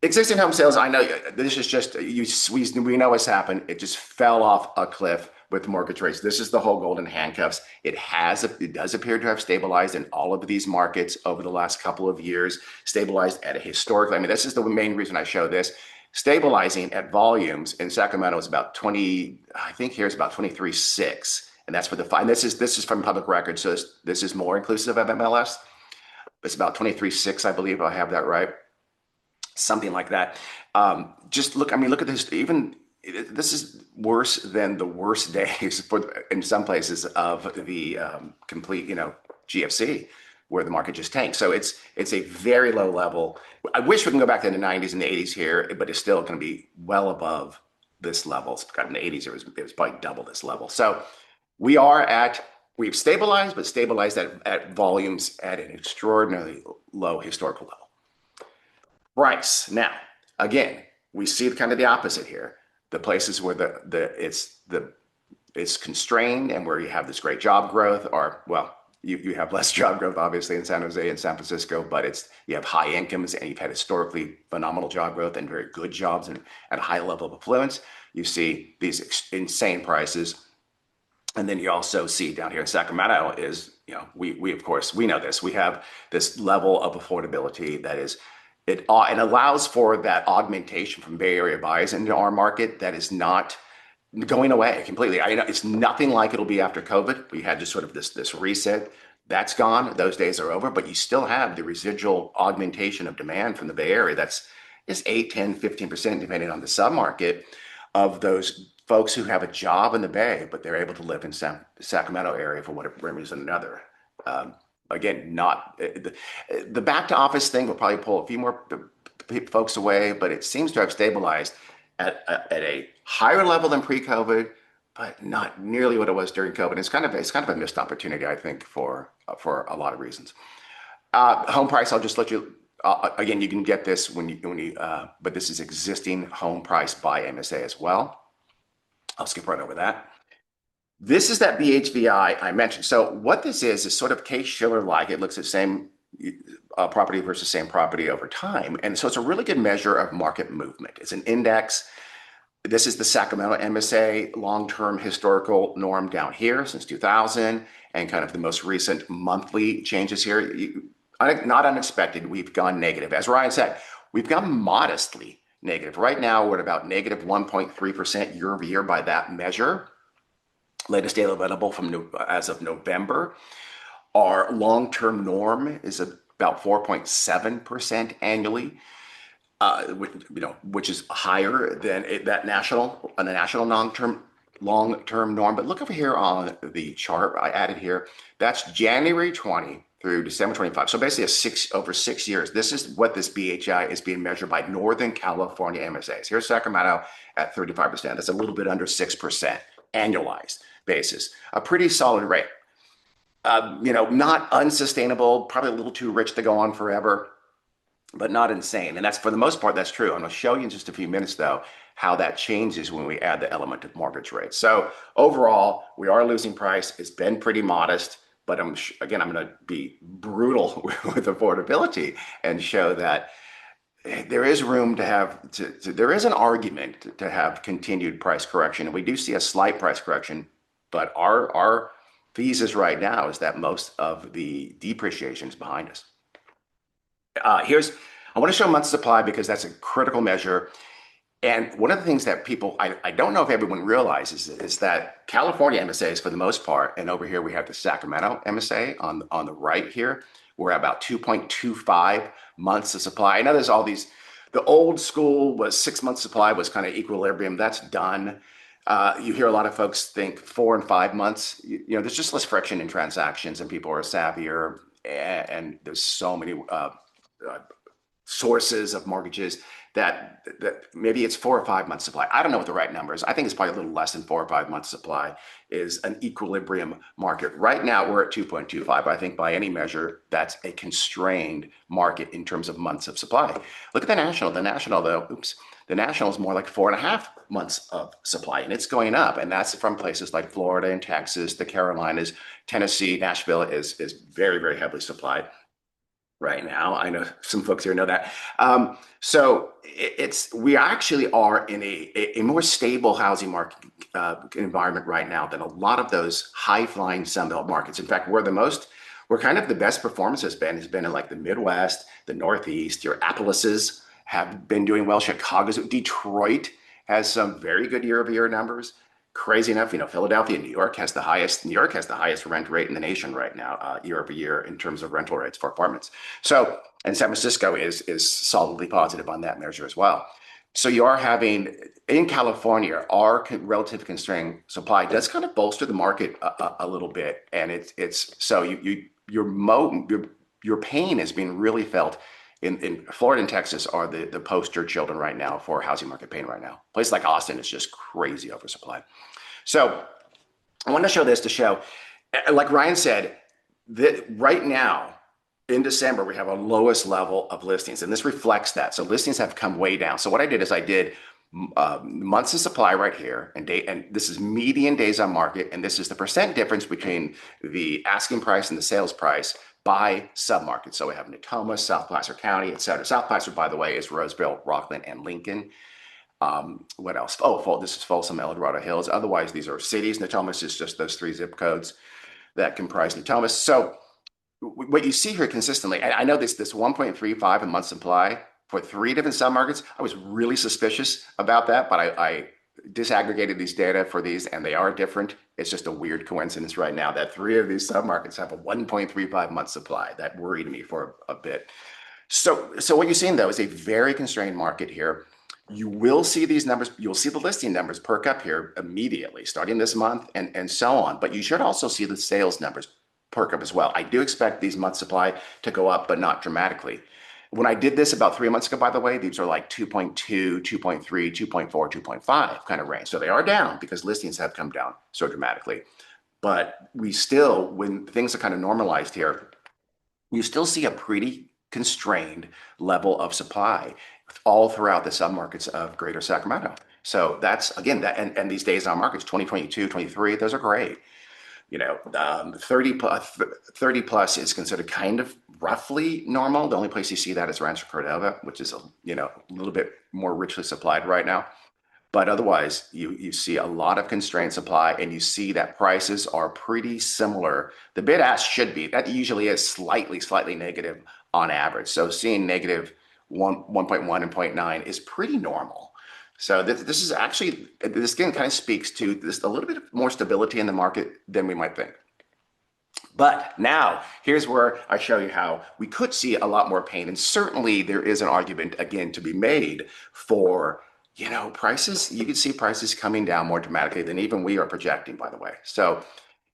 Existing home sales, I know this is just we know what's happened. It just fell off a cliff with mortgage rates. This is the whole golden handcuffs. It does appear to have stabilized in all of these markets over the last couple of years, stabilized at a historically. I mean, this is the main reason I show this. Stabilizing at volumes in Sacramento is about 20. I think here's about 23.6, and that's for the fine. This is from public record, so this is more inclusive of MLS. It's about 23.6, I believe. I have that right. Something like that. Just look. I mean, look at this. Even this is worse than the worst days in some places of the complete, GFC, where the market just tanked. So it's a very low level. I wish we can go back to the 90s and the 80s here, but it's still going to be well above this level. In the 80s, it was probably double this level. So we've stabilized, but stabilized at volumes at an extraordinarily low historical level. Price. Now, again, we see kind of the opposite here. The places where it's constrained and where you have this great job growth, or you have less job growth obviously in San Jose and San Francisco, but you have high incomes and you've had historically phenomenal job growth and very good jobs and at a high level of affluence. You see these insane prices. And then you also see down here in Sacramento is, we of course, we know this. We have this level of affordability that is, it allows for that augmentation from Bay Area buyers into our market that is not going away completely. It's nothing like it'll be after COVID. We had just sort of this reset. That's gone. Those days are over, but you still have the residual augmentation of demand from the Bay Area. That's 8, 10, 15%, depending on the submarket, of those folks who have a job in the Bay, but they're able to live in the Sacramento area for whatever reason or another. Again, not the back to office thing will probably pull a few more folks away, but it seems to have stabilized at a higher level than pre-COVID, but not nearly what it was during COVID. It's kind of a missed opportunity, I think, for a lot of reasons. Home price, I'll just let you. Again, you can get this but this is existing home price by MSA as well. I'll skip right over that. This is that BHVI I mentioned. So what this is sort of Case-Shiller-like. It looks at same property versus same property over time. And so it's a really good measure of market movement. It's an index. This is the Sacramento MSA long-term historical norm down here since 2000, and kind of the most recent monthly changes here. Not unexpected, we've gone negative. As Ryan said, we've gone modestly negative. Right now, we're at about negative 1.3% year over year by that measure. Latest data available as of November. Our long-term norm is about 4.7% annually, which is higher than the national long-term norm. But look over here on the chart I added here. That's January 20 through December 25. So basically over 6 years. This is what this BHI is being measured by Northern California MSAs. Here's Sacramento at 35%. That's a little bit under 6% annualized basis. A pretty solid rate. Not unsustainable, probably a little too rich to go on forever, but not insane. And that's, for the most part, that's true. I'm going to show you in just a few minutes, though, how that changes when we add the element of mortgage rates. So overall, we are losing price. It's been pretty modest, but I'm going to be brutal with affordability and show that there is room to have, there is an argument to have continued price correction. And we do see a slight price correction, but our thesis right now is that most of the depreciation is behind us. I want to show months supply because that's a critical measure. And one of the things that people, I don't know if everyone realizes, is that California MSAs, for the most part, and over here we have the Sacramento MSA on the right here, we're at about 2.25 months of supply. I know there's all these, the old school was 6 months supply was kind of equilibrium. That's done. You hear a lot of folks think 4 and 5 months. There's just less friction in transactions and people are savvier, and there's so many sources of mortgages that maybe it's 4 or 5 months supply. I don't know what the right number is. I think it's probably a little less than 4 or 5 months supply is an equilibrium market. Right now, we're at 2.25. I think by any measure, that's a constrained market in terms of months of supply. Look at the national. The national is more like 4.5 months of supply, and it's going up. And that's from places like Florida and Texas, the Carolinas, Tennessee. Nashville is very, very heavily supplied right now. I know some folks here know that. So we actually are in a more stable housing market environment right now than a lot of those high-flying Sunbelt markets. In fact, we're kind of the best performance has been in like the Midwest, the Northeast. Your Appalachians have been doing well. Detroit has some very good year-over-year numbers. Crazy enough, Philadelphia, New York has the highest rent rate in the nation right now, year over year in terms of rental rates for apartments. So, and San Francisco is solidly positive on that measure as well. So you are having in California, our relative constrained supply does kind of bolster the market a little bit, and it's so your pain is being really felt. In Florida and Texas are the poster children right now for housing market pain right now. A place like Austin is just crazy oversupply. So I want to show this to show, like Ryan said, that right now in December, we have a lowest level of listings, and this reflects that. So listings have come way down. So what I did is I did months of supply right here, and this is median days on market, and this is the percent difference between the asking price and the sales price by submarket. So we have Natoma, South Placer County, et cetera. South Placer, by the way, is Roseville, Rockland, and Lincoln. What else? This is Folsom, El Dorado Hills. Otherwise, these are cities. Natomas is just those 3 zip codes that comprise Natomas. So what you see here consistently, I know this 1.35 a month supply for 3 different submarkets. I was really suspicious about that, but I disaggregated these data for these, and they are different. It's just a weird coincidence right now that 3 of these submarkets have a 1.35 month supply. That worried me for a bit. So what you're seeing, though, is a very constrained market here. You will see these numbers. You'll see the listing numbers perk up here immediately, starting this month and so on. But you should also see the sales numbers perk up as well. I do expect these month supply to go up, but not dramatically. When I did this about 3 months ago, by the way, these are like 2.2, 2.3, 2.4, 2.5 kind of range. So they are down because listings have come down so dramatically. But we still, when things are kind of normalized here, you still see a pretty constrained level of supply all throughout the submarkets of Greater Sacramento. So that's, again, that, and these days on markets, 2022, 23, those are great. 30 plus is considered kind of roughly normal. The only place you see that is Rancho Cordova, which is a little bit more richly supplied right now. But otherwise, you see a lot of constrained supply, and you see that prices are pretty similar. The bid ask should be, that usually is slightly negative on average. So seeing negative 1.1 and 0.9 is pretty normal. So this is actually, this again kind of speaks to this a little bit more stability in the market than we might think. But now here's where I show you how we could see a lot more pain. And certainly there is an argument again to be made for, prices. You can see prices coming down more dramatically than even we are projecting, by the way. So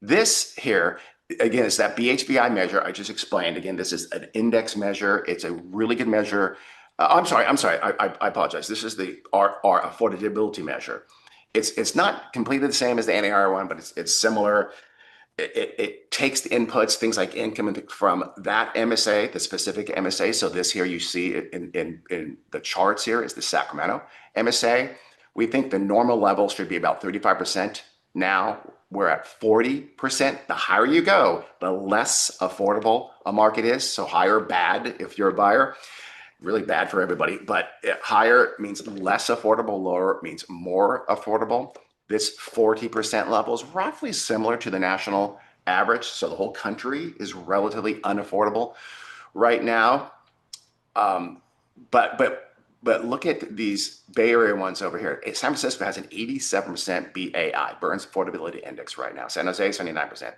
this here, again, is that BHBI measure I just explained. Again, this is an index measure. It's a really good measure. I'm sorry. I apologize. This is our affordability measure. It's not completely the same as the NAR one, but it's similar. It takes the inputs, things like income, from that MSA, the specific MSA. So this here you see in the charts here is the Sacramento MSA. We think the normal level should be about 35%. Now we're at 40%. The higher you go, the less affordable a market is. So higher bad if you're a buyer. Really bad for everybody, but higher means less affordable, lower means more affordable. This 40% level is roughly similar to the national average. So the whole country is relatively unaffordable right now. But look at these Bay Area ones over here. San Francisco has an 87% BAI, Burns Affordability Index right now. San Jose, 79%.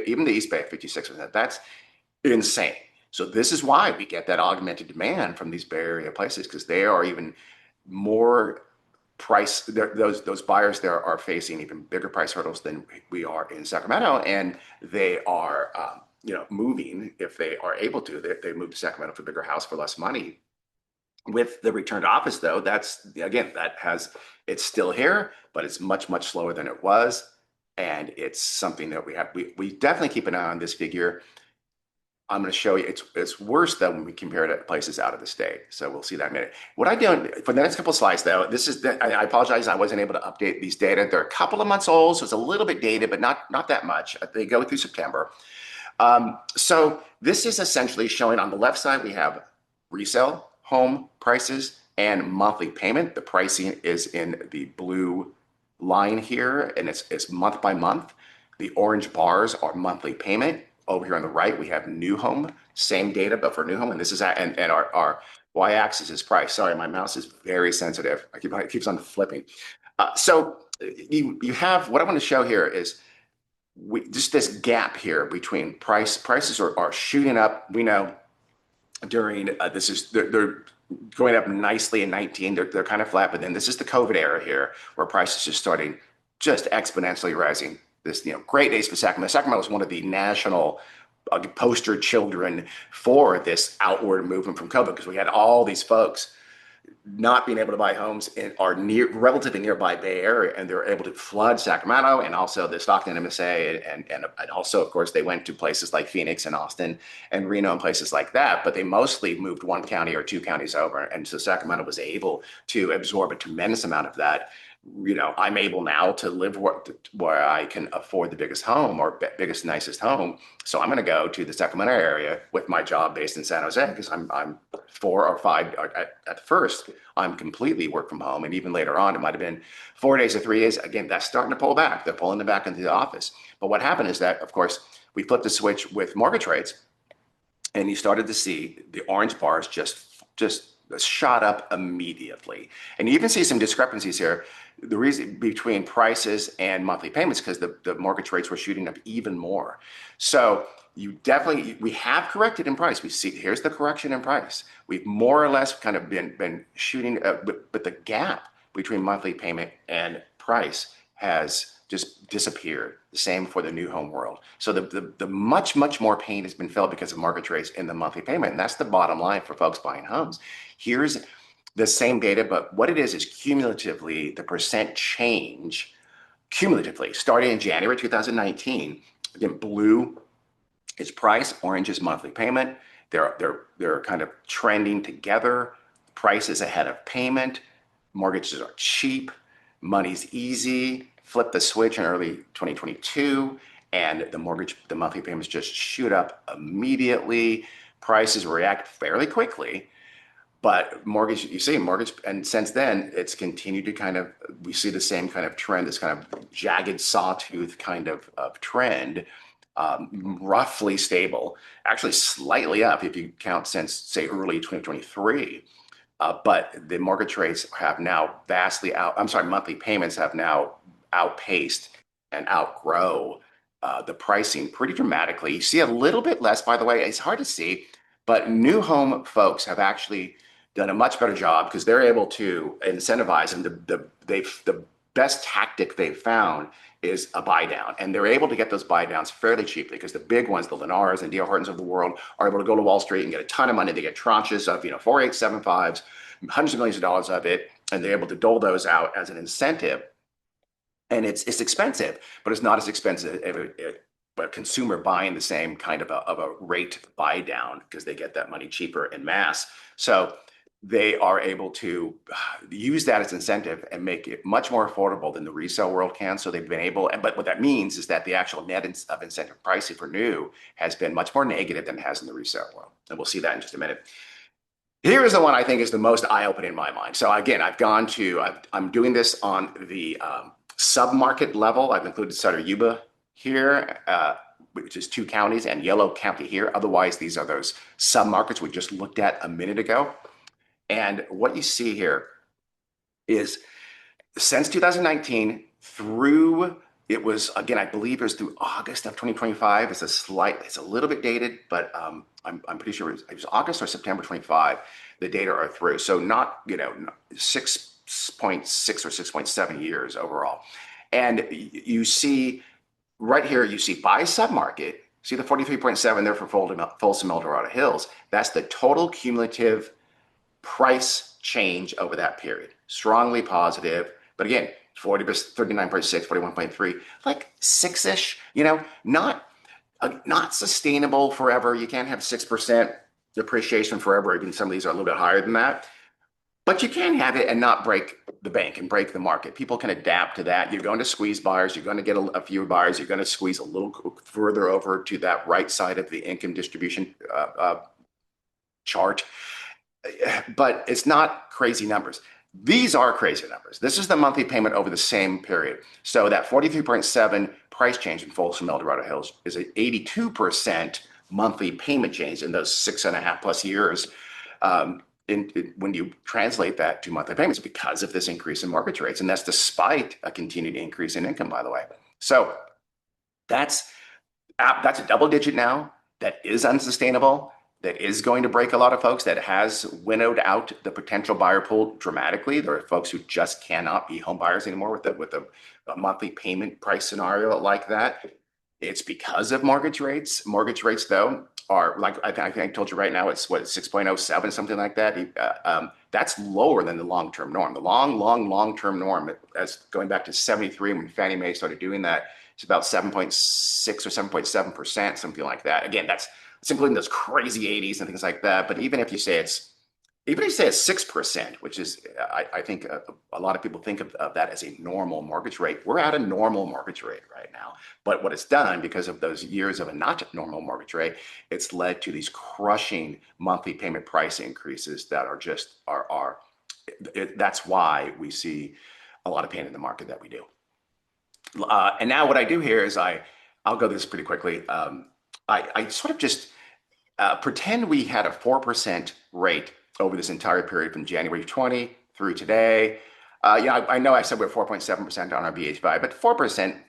Even the East Bay, 56%. That's insane. So this is why we get that augmented demand from these Bay Area places, because they are even more price. Those buyers there are facing even bigger price hurdles than we are in Sacramento, and they are moving if they are able to. They move to Sacramento for a bigger house for less money. With the return to office, though, it's still here, but it's much slower than it was, and it's something that we definitely keep an eye on this figure. I'm going to show you it's worse though when we compare it to places out of the state. So we'll see that in a minute. What I do for the next couple of slides though, I apologize, I wasn't able to update these data. They're a couple of months old, so it's a little bit dated, but not that much. They go through September. So this is essentially showing on the left side, we have resale home prices and monthly payment. The pricing is in the blue line here, and it's month by month. The orange bars are monthly payment. Over here on the right, we have new home, same data, but for new home. And this is and our y-axis is price. Sorry, my mouse is very sensitive. It keeps on flipping. So you have, what I want to show here is just this gap here between prices are shooting up. We know during they're going up nicely in 19. They're kind of flat, but then this is the COVID era here where prices are starting just exponentially rising. This, great days for Sacramento. Sacramento was one of the national poster children for this outward movement from COVID, because we had all these folks not being able to buy homes in our relatively nearby Bay Area, and they were able to flood Sacramento and also the Stockton MSA, and also, of course, they went to places like Phoenix and Austin and Reno and places like that, but they mostly moved one county or two counties over, and so Sacramento was able to absorb a tremendous amount of that. I'm able now to live where I can afford the biggest home or biggest, nicest home. So I'm going to go to the Sacramento area with my job based in San Jose, because I'm 4 or 5 at first. I'm completely work from home. And even later on, it might have been 4 days or 3 days. Again, that's starting to pull back. They're pulling them back into the office. But what happened is that, of course, we flipped the switch with mortgage rates, and you started to see the orange bars just shot up immediately. And you even see some discrepancies here. The reason between prices and monthly payments, because the mortgage rates were shooting up even more. So we have corrected in price. We see, here's the correction in price. We've more or less kind of been shooting, but the gap between monthly payment and price has just disappeared. The same for the new home world. So the much more pain has been felt because of mortgage rates in the monthly payment. And that's the bottom line for folks buying homes. Here's the same data, but what it is cumulatively the percent change cumulatively starting in January 2019. Again, blue is price, orange is monthly payment. They're kind of trending together. Price is ahead of payment. Mortgages are cheap. Money's easy. Flip the switch in early 2022, and the monthly payments just shoot up immediately. Prices react fairly quickly, but mortgage, and since then it's continued to we see the same kind of trend, this kind of jagged sawtooth kind of trend, roughly stable, actually slightly up if you count since, say, early 2023. But the mortgage rates have now monthly payments have now outpaced and outgrow the pricing pretty dramatically. You see a little bit less, by the way, it's hard to see, but new home folks have actually done a much better job because they're able to incentivize, and the best tactic they've found is a buy down, and they're able to get those buy downs fairly cheaply because the big ones, the Lennars and D.R. Hortons of the world, are able to go to Wall Street and get a ton of money. They get tranches of 4.875s, hundreds of millions of dollars of it, and they're able to dole those out as an incentive. And it's expensive, but it's not as expensive as a consumer buying the same kind of a rate buy down because they get that money cheaper en masse. So they are able to use that as incentive and make it much more affordable than the resale world can. So they've been able, but what that means is that the actual net of incentive pricing for new has been much more negative than it has in the resale world. And we'll see that in just a minute. Here is the one I think is the most eye-opening in my mind. So again, I'm doing this on the sub-market level. I've included Sutter Yuba here, which is 2 counties, and Yellow County here. Otherwise, these are those sub-markets we just looked at a minute ago. And what you see here is since 2019 through, it was, again, I believe it was through August of 2025. It's a little bit dated, but I'm pretty sure it was August or September 25. The data are through. So not, 6.6 or 6.7 years overall. And you see right here, you see by submarket, see the 43.7 there for Folsom El Dorado Hills. That's the total cumulative price change over that period. Strongly positive, but again, 39.6, 41.3, like 6-ish, not sustainable forever. You can't have 6% depreciation forever. Even some of these are a little bit higher than that. But you can have it and not break the bank and break the market. People can adapt to that. You're going to squeeze buyers. You're going to get a few buyers. You're going to squeeze a little further over to that right side of the income distribution chart. But it's not crazy numbers. These are crazy numbers. This is the monthly payment over the same period. So that 43.7 price change in Folsom El Dorado Hills is an 82% monthly payment change in those 6.5 plus years. When you translate that to monthly payments because of this increase in mortgage rates. And that's despite a continued increase in income, by the way. So that's a double digit now. That is unsustainable. That is going to break a lot of folks. That has winnowed out the potential buyer pool dramatically. There are folks who just cannot be home buyers anymore with a monthly payment price scenario like that. It's because of mortgage rates. Mortgage rates, though, are like I think I told you right now, it's 6.07, something like that. That's lower than the long-term norm. The long-term norm, as going back to 73 when Fannie Mae started doing that, it's about 7.6 or 7.7%, something like that. Again, that's including those crazy 80s and things like that. But even if you say it's 6%, which is, I think a lot of people think of that as a normal mortgage rate. We're at a normal mortgage rate right now. But what it's done, because of those years of a not normal mortgage rate, it's led to these crushing monthly payment price increases that that's why we see a lot of pain in the market that we do. And now what I do here is I'll go through this pretty quickly. I sort of just pretend we had a 4% rate over this entire period from January 20 through today. I know I said we're 4.7% on our BHI, but 4%,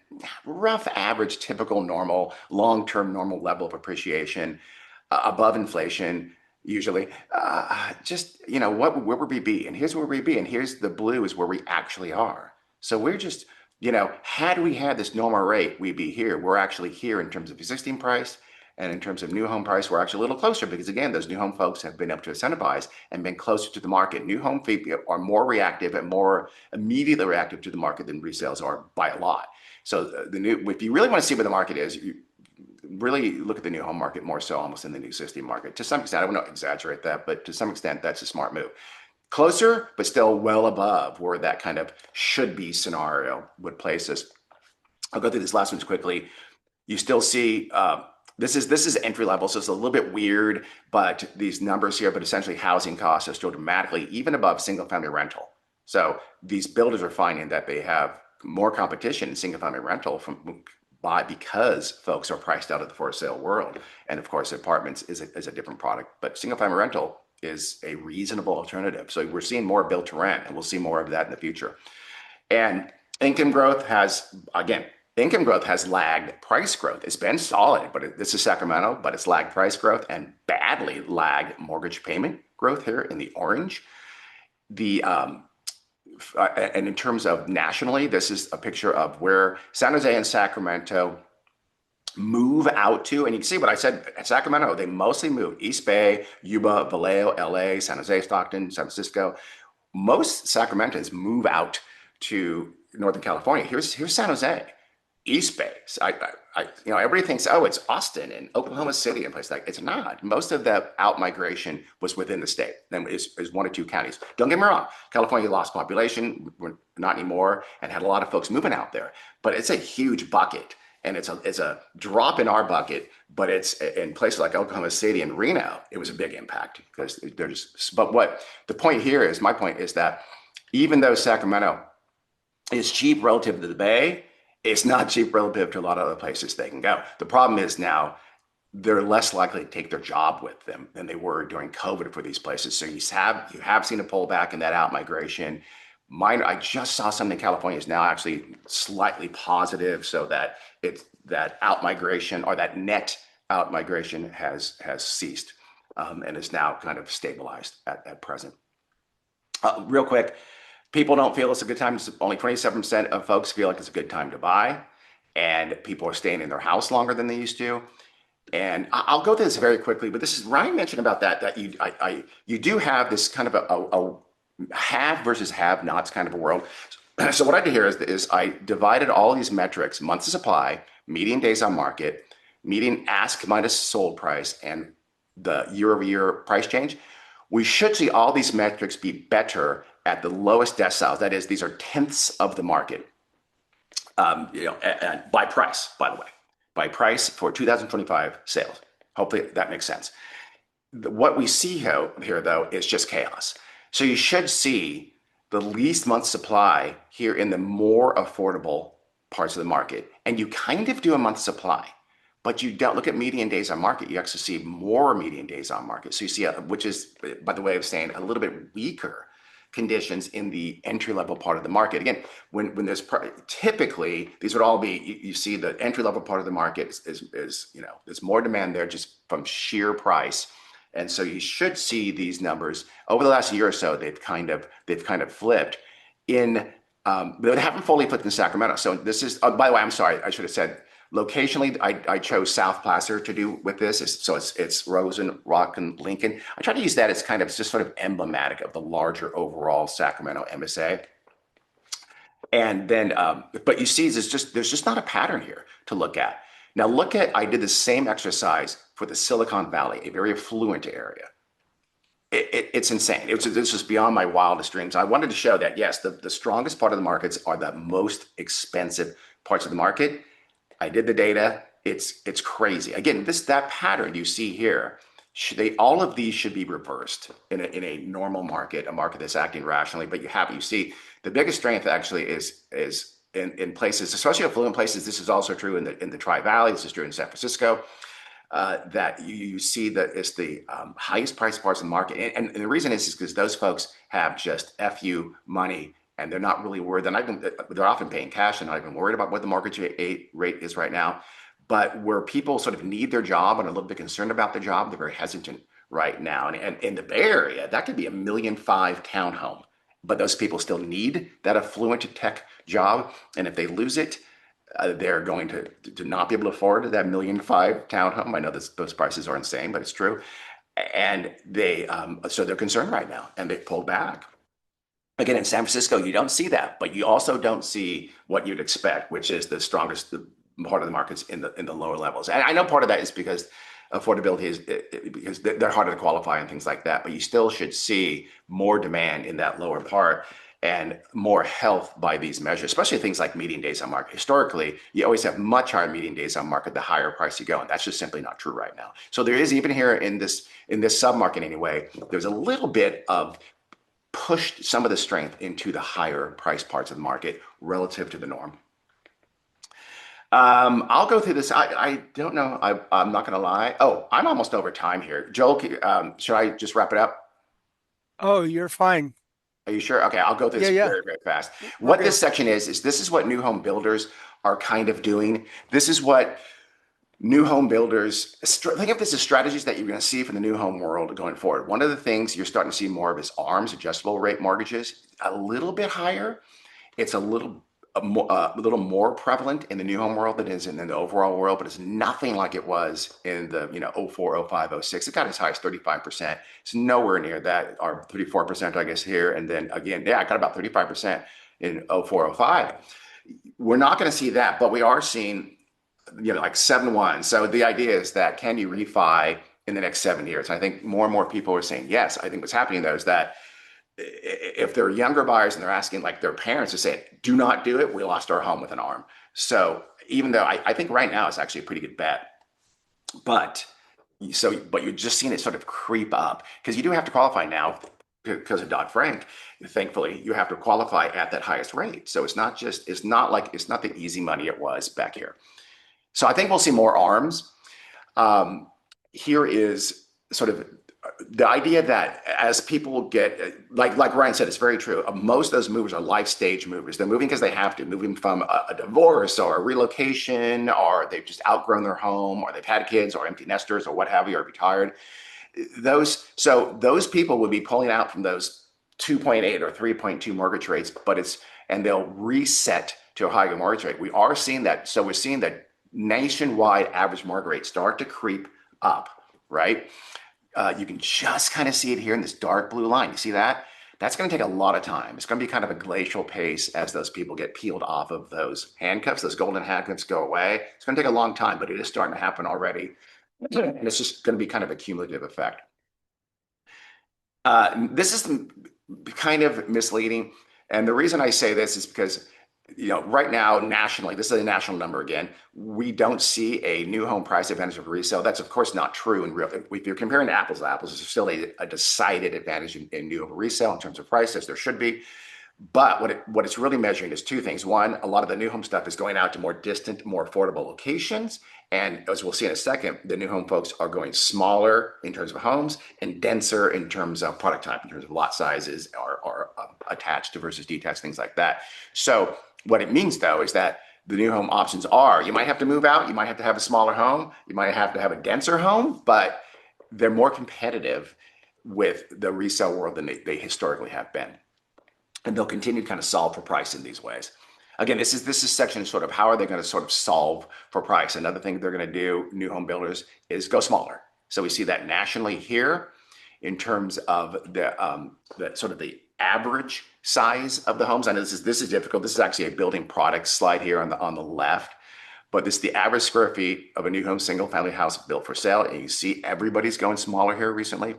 rough average, typical normal, long-term normal level of appreciation, above inflation, usually. Where would we be? And here's where we be. And here's the blue is where we actually are. So we're just Had we had this normal rate, we'd be here. We're actually here in terms of existing price, and in terms of new home price, we're actually a little closer because, again, those new home folks have been able to incentivize and been closer to the market. New home people are more reactive and more immediately reactive to the market than resales are by a lot. So if you really want to see where the market is, you really look at the new home market more so almost than the existing market. To some extent, I wouldn't exaggerate that, but to some extent, that's a smart move. Closer, but still well above where that kind of should be scenario would place us. I'll go through these last ones quickly. You still see this is entry level, so it's a little bit weird, but these numbers here, but essentially housing costs are still dramatically even above single family rental. So these builders are finding that they have more competition in single family rental because folks are priced out of the for sale world. And of course, apartments is a different product, but single family rental is a reasonable alternative. So we're seeing more build to rent, and we'll see more of that in the future. And income growth has lagged price growth. It's been solid, but this is Sacramento, but it's lagged price growth and badly lagged mortgage payment growth here in the orange. And in terms of nationally, this is a picture of where San Jose and Sacramento move out to. And you can see what I said at Sacramento, they mostly move East Bay, Yuba, Vallejo, LA, San Jose, Stockton, San Francisco. Most Sacramentans move out to Northern California. Here's San Jose, East Bay. Everybody thinks, oh, it's Austin and Oklahoma City and places like it's not. Most of the out migration was within the state. Then is one or two counties. Don't get me wrong, California lost population, not anymore, and had a lot of folks moving out there. But it's a huge bucket, and it's a drop in our bucket. But it's in places like Oklahoma City and Reno, it was a big impact because there's. But what the point here is, my point is that even though Sacramento is cheap relative to the Bay, it's not cheap relative to a lot of other places they can go. The problem is now they're less likely to take their job with them than they were during COVID for these places. So you have seen a pullback in that out migration. I just saw something in California is now actually slightly positive, so that that out migration or that net out migration has ceased and is now kind of stabilized at present. Real quick. People don't feel it's a good time. Only 27% of folks feel like it's a good time to buy, and people are staying in their house longer than they used to. And I'll go through this very quickly, but this is Ryan mentioned about that you do have this kind of a have versus have nots kind of a world. So what I did here is I divided all these metrics: months of supply, median days on market, median ask minus sold price, and the year-over-year price change. We should see all these metrics be better at the lowest deciles. That is, these are tenths of the market, and by price, by the way, by price for 2025 sales. Hopefully that makes sense. What we see here, though, is just chaos. So you should see the least month supply here in the more affordable parts of the market. And you kind of do a month supply, but you don't look at median days on market. You actually see more median days on market. So you see, which is, by the way of saying, a little bit weaker conditions in the entry level part of the market. Again, when there's typically these would all be, you see the entry level part of the market is there's more demand there just from sheer price. And so you should see these numbers over the last year or so. They've kind of flipped in, but they haven't fully flipped in Sacramento. So this is, by the way, I'm sorry, I should have said locationally, I chose South Placer to do with this. So it's Rosen, Rock, and Lincoln. I try to use that as kind of just sort of emblematic of the larger overall Sacramento MSA. And then, but you see, there's just not a pattern here to look at. Now I did the same exercise for the Silicon Valley, a very affluent area. It's insane. This was beyond my wildest dreams. I wanted to show that, yes, the strongest part of the markets are the most expensive parts of the market. I did the data. It's crazy. Again, that pattern you see here, all of these should be reversed in a normal market, a market that's acting rationally. But you see the biggest strength actually is in places, especially affluent places. This is also true in the Tri-Valley. This is true in San Francisco. That you see that it's the highest priced parts of the market, and the reason is because those folks have just FU money. And they're not really worried. They're often paying cash and not even worried about what the mortgage rate is right now. But where people sort of need their job and are a little bit concerned about their job, they're very hesitant right now. And in the Bay Area, that could be $1.5 million townhome. but those people still need that affluent tech job. And if they lose it, they're going to not be able to afford that $1.5 million townhome. I know those prices are insane, but it's true. And so they're concerned right now, and they've pulled back. Again, in San Francisco, you don't see that, but you also don't see what you'd expect, which is the strongest part of the markets in the lower levels. And I know part of that is because affordability is because they're harder to qualify and things like that, but you still should see more demand in that lower part and more health by these measures, especially things like median days on market. Historically, you always have much higher median days on market the higher price you go, and that's just simply not true right now. So there is, even here in this submarket anyway, there's a little bit of pushed some of the strength into the higher price parts of the market relative to the norm. I'll go through this. I don't know. I'm not going to lie. Oh, I'm almost over time here. Joel, should I just wrap it up? Oh, you're fine. Are you sure? Okay, I'll go through this Yeah. very, very fast. We're What good. this section is this is what new home builders are kind of doing. This is what new home builders, think of this as strategies that you're going to see from the new home world going forward. One of the things you're starting to see more of is ARMs, adjustable rate mortgages, a little bit higher. It's a little more prevalent in the new home world than it is in the overall world, but it's nothing like it was in the 04, 05, 06. It got as high as 35%. It's nowhere near that, or 34%, I guess, here. And then again, I got about 35% in 04, 05. We're not going to see that, but we are seeing like 7-1. So the idea is that, can you refi in the next 7 years? And I think more and more people are saying yes. I think what's happening though is that if they're younger buyers and they're asking like their parents to say, do not do it, we lost our home with an ARM. So even though I think right now it's actually a pretty good bet, but you're just seeing it sort of creep up, because you do have to qualify now because of Dodd-Frank. Thankfully, you have to qualify at that highest rate. So it's not the easy money it was back here. So I think we'll see more ARMs. Here is sort of the idea that as people get, like Ryan said, it's very true. Most of those movers are life stage movers. They're moving because they have to, moving from a divorce or a relocation, or they've just outgrown their home, or they've had kids, or empty nesters, or what have you, or retired. Those people would be pulling out from those 2.8 or 3.2 mortgage rates, and they'll reset to a higher mortgage rate. We are seeing that. So we're seeing that nationwide average mortgage rate start to creep up, right? You can just kind of see it here in this dark blue line. You see that? That's going to take a lot of time. It's going to be kind of a glacial pace as those people get peeled off of those handcuffs, those golden handcuffs go away. It's going to take a long time, but it is starting to happen already. And it's just going to be kind of a cumulative effect. This is kind of misleading. And the reason I say this is because right now, nationally, this is a national number again, we don't see a new home price advantage of resale. That's of course not true in real. If you're comparing apples to apples, there's still a decided advantage in new home resale in terms of price, as there should be. But what it's really measuring is two things. One, a lot of the new home stuff is going out to more distant, more affordable locations. And as we'll see in a second, the new home folks are going smaller in terms of homes and denser in terms of product type, in terms of lot sizes, or attached versus detached, things like that. So what it means though is that the new home options are, you might have to move out, you might have to have a smaller home, you might have to have a denser home, but they're more competitive with the resale world than they historically have been. And they'll continue to kind of solve for price in these ways. Again, this is section sort of how are they going to sort of solve for price. Another thing they're going to do, new home builders, is go smaller. So we see that nationally here in terms of the sort of the average size of the homes. I know this is difficult. This is actually a building product slide here on the left, but this is the average square feet of a new home single family house built for sale. And you see everybody's going smaller here recently.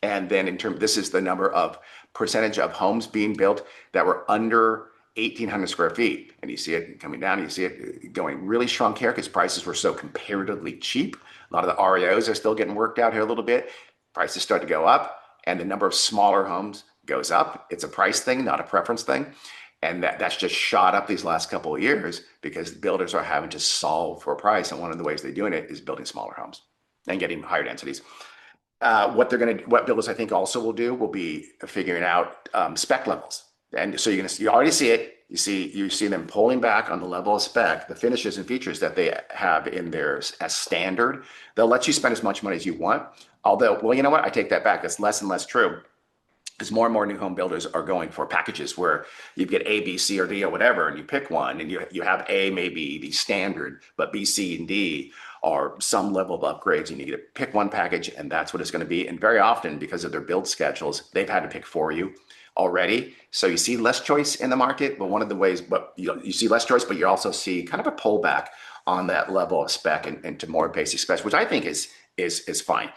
And then this is the number of percentage of homes being built that were under 1,800 square feet. And you see it coming down, you see it going really shrunk here because prices were so comparatively cheap. A lot of the REOs are still getting worked out here a little bit. Prices start to go up, and the number of smaller homes goes up. It's a price thing, not a preference thing. And that's just shot up these last couple of years because builders are having to solve for price. And one of the ways they're doing it is building smaller homes and getting higher densities. What builders I think also will do will be figuring out spec levels. And so you already see it. You see them pulling back on the level of spec, the finishes and features that they have in theirs as standard. They'll let you spend as much money as you want. Although, well, you know what? I take that back. That's less and less true. because more and more new home builders are going for packages where you get A, B, C, or D, or whatever, and you pick one, and you have A, maybe the standard, but B, C, and D are some level of upgrades, and you get to pick one package, and that's what it's going to be. And very often, because of their build schedules, they've had to pick for you already. So you see less choice in the market, but one of the ways, but you see less choice, but you also see kind of a pullback on that level of spec and to more basic specs, which I think is fine.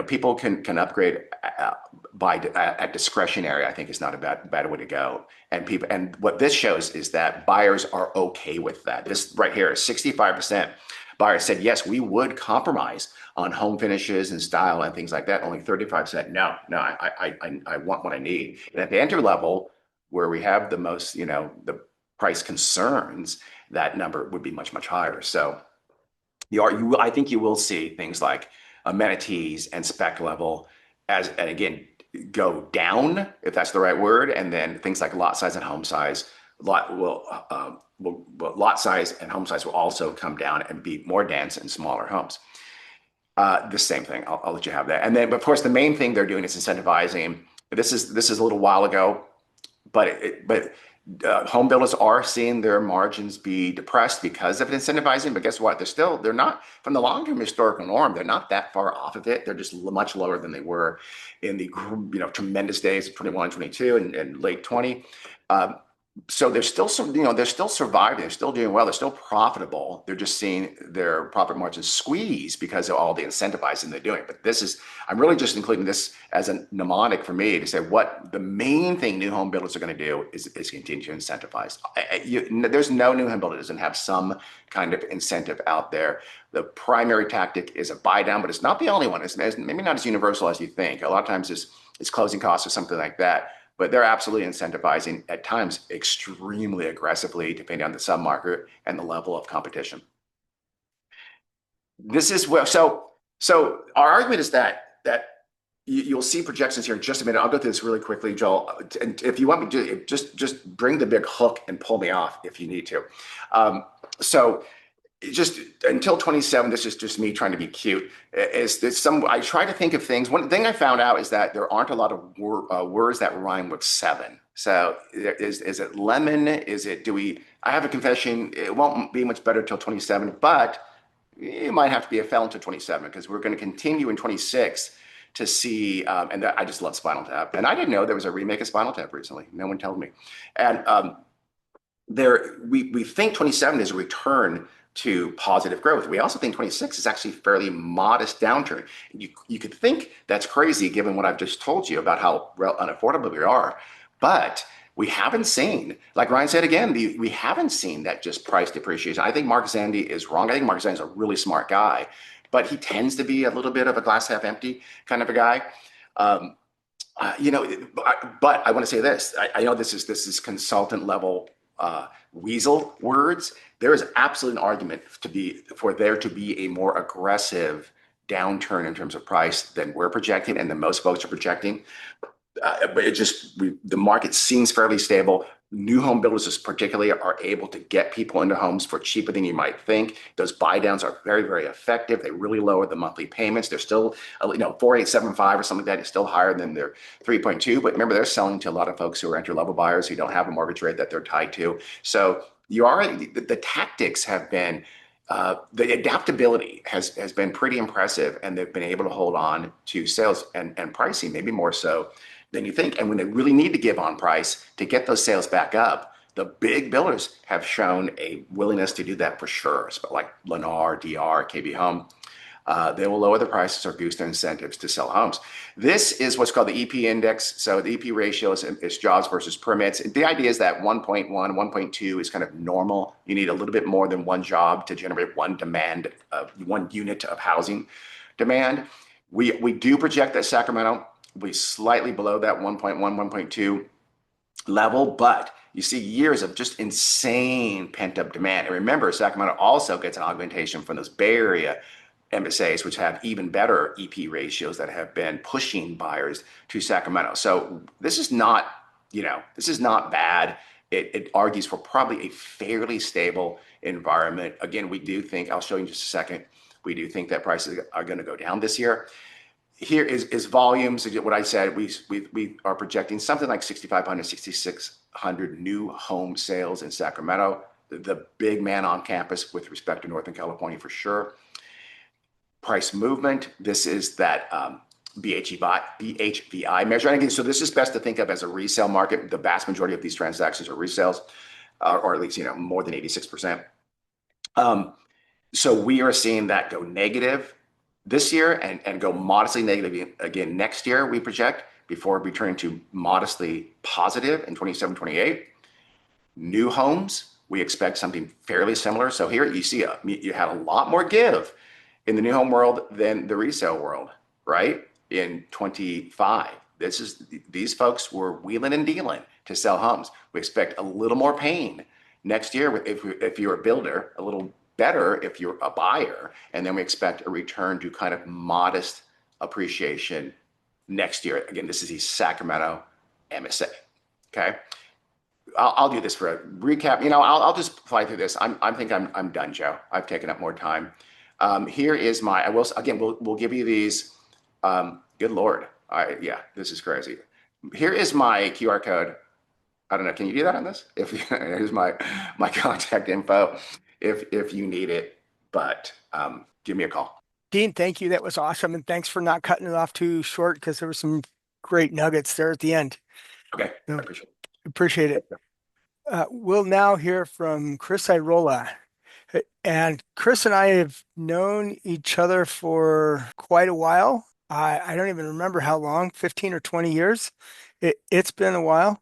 People can upgrade at discretionary. I think is not a bad way to go. And what this shows is that buyers are okay with that. This right here, 65% buyers said yes, we would compromise on home finishes and style and things like that. Only 35% no, I want what I need. And at the entry level, where we have the most, the price concerns, that number would be much higher. So I think you will see things like amenities and spec level and again, go down, if that's the right word. And then things like lot size and home size, lot size and home size will also come down and be more dense and smaller homes. The same thing. I'll let you have that. And then, of course, the main thing they're doing is incentivizing. This is a little while ago, but home builders are seeing their margins be depressed because of incentivizing. But guess what? They're not, from the long-term historical norm, they're not that far off of it. They're just much lower than they were in the tremendous days of 21, 22 and late 20. So they're still they're still surviving. They're still doing well. They're still profitable. They're just seeing their profit margins squeeze because of all the incentivizing they're doing. But I'm really just including this as a mnemonic for me to say what the main thing new home builders are going to do is continue to incentivize. There's no new home builder that doesn't have some kind of incentive out there. The primary tactic is a buy down, but it's not the only one. It's maybe not as universal as you think. A lot of times it's closing costs or something like that. But they're absolutely incentivizing at times extremely aggressively, depending on the submarket and the level of competition. This is where so our argument is that you'll see projections here in just a minute. I'll go through this really quickly, Joel. And if you want me to, just bring the big hook and pull me off if you need to. So just until 27, this is just me trying to be cute. I try to think of things. One thing I found out is that there aren't a lot of words that rhyme with 7. So is it lemon? I have a confession. It won't be much better till 27, but it might have to be a felon to 27 because we're going to continue in 26 to see. I just love Spinal Tap. And I didn't know there was a remake of Spinal Tap recently. No one told me. And we think 27 is a return to positive growth. We also think 26 is actually a fairly modest downturn. You could think that's crazy given what I've just told you about how unaffordable we are, but we haven't seen, like Ryan said again, we haven't seen that just price depreciation. I think Mark Zandi is wrong. I think Mark Zandi is a really smart guy, but he tends to be a little bit of a glass half empty kind of a guy. But I want to say this. I know this is consultant level weasel words. There is absolutely an argument for there to be a more aggressive downturn in terms of price than we're projecting and than most folks are projecting. But the market seems fairly stable. New home builders particularly are able to get people into homes for cheaper than you might think. Those buy downs are very, very effective. They really lower the monthly payments. They're still, 4,875 or something like that is still higher than their 3.2. But remember, they're selling to a lot of folks who are entry level buyers who don't have a mortgage rate that they're tied to. So the tactics have been, the adaptability has been pretty impressive, and they've been able to hold on to sales and pricing, maybe more so than you think. And when they really need to give on price to get those sales back up, the big builders have shown a willingness to do that for sure. But like Lennar, DR, KB Home, they will lower the prices or boost their incentives to sell homes. This is what's called the EP index. So the EP ratio is jobs versus permits. The idea is that 1.1, 1.2 is kind of normal. You need a little bit more than one job to generate one unit of housing demand. We do project that Sacramento will be slightly below that 1.1, 1.2 level, but you see years of just insane pent-up demand. And remember, Sacramento also gets an augmentation from those Bay Area MSAs, which have even better EP ratios that have been pushing buyers to Sacramento. So this is not bad. It argues for probably a fairly stable environment. Again, we do think, I'll show you in just a second, we do think that prices are going to go down this year. here is volumes. What I said, we are projecting something like 6,500, 6,600 new home sales in Sacramento, the big man on campus with respect to Northern California for sure. Price movement. This is that BHVI measure. And again, so this is best to think of as a resale market. The vast majority of these transactions are resales, or at least, more than 86%. So we are seeing that go negative this year and go modestly negative again next year, we project, before returning to modestly positive in 27, 28. New homes, we expect something fairly similar. So here you see you had a lot more give in the new home world than the resale world, right? In 25, these folks were wheeling and dealing to sell homes. We expect a little more pain next year if you're a builder, a little better if you're a buyer, and then we expect a return to kind of modest appreciation next year. Again, this is the Sacramento MSA. Okay, I'll do this for a recap. I'll just fly through this. I think I'm done, Joe. I've taken up more time. Here is my. We'll give you these. Good Lord, yeah, this is crazy. Here is my QR code. I don't know. Can you do that on this? Here's my contact info. If you need it, but give me a call. Dean, thank you. That was awesome. And thanks for not cutting it off too short, because there were some great nuggets there at the end. Okay, I appreciate it. We'll now hear from Chris Airola. And Chris and I have known each other for quite a while. I don't even remember how long, 15 or 20 years. It's been a while.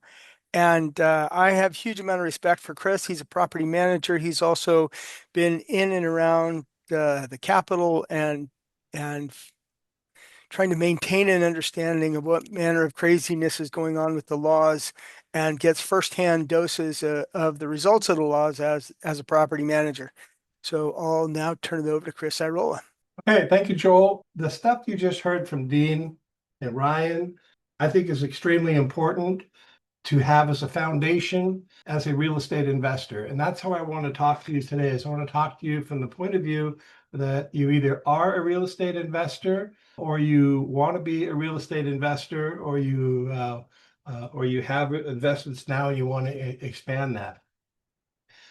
And I have huge amount of respect for Chris. He's a property manager. He's also been in and around the Capitol and trying to maintain an understanding of what manner of craziness is going on with the laws, and gets firsthand doses of the results of the laws as a property manager. So I'll now turn it over to Chris Airola. Okay, thank you, Joel. The stuff you just heard from Dean and Ryan, I think is extremely important to have as a foundation as a real estate investor. And that's how I want to talk to you today. Is I want to talk to you from the point of view that you either are a real estate investor, or you want to be a real estate investor, or you have investments now and you want to expand that.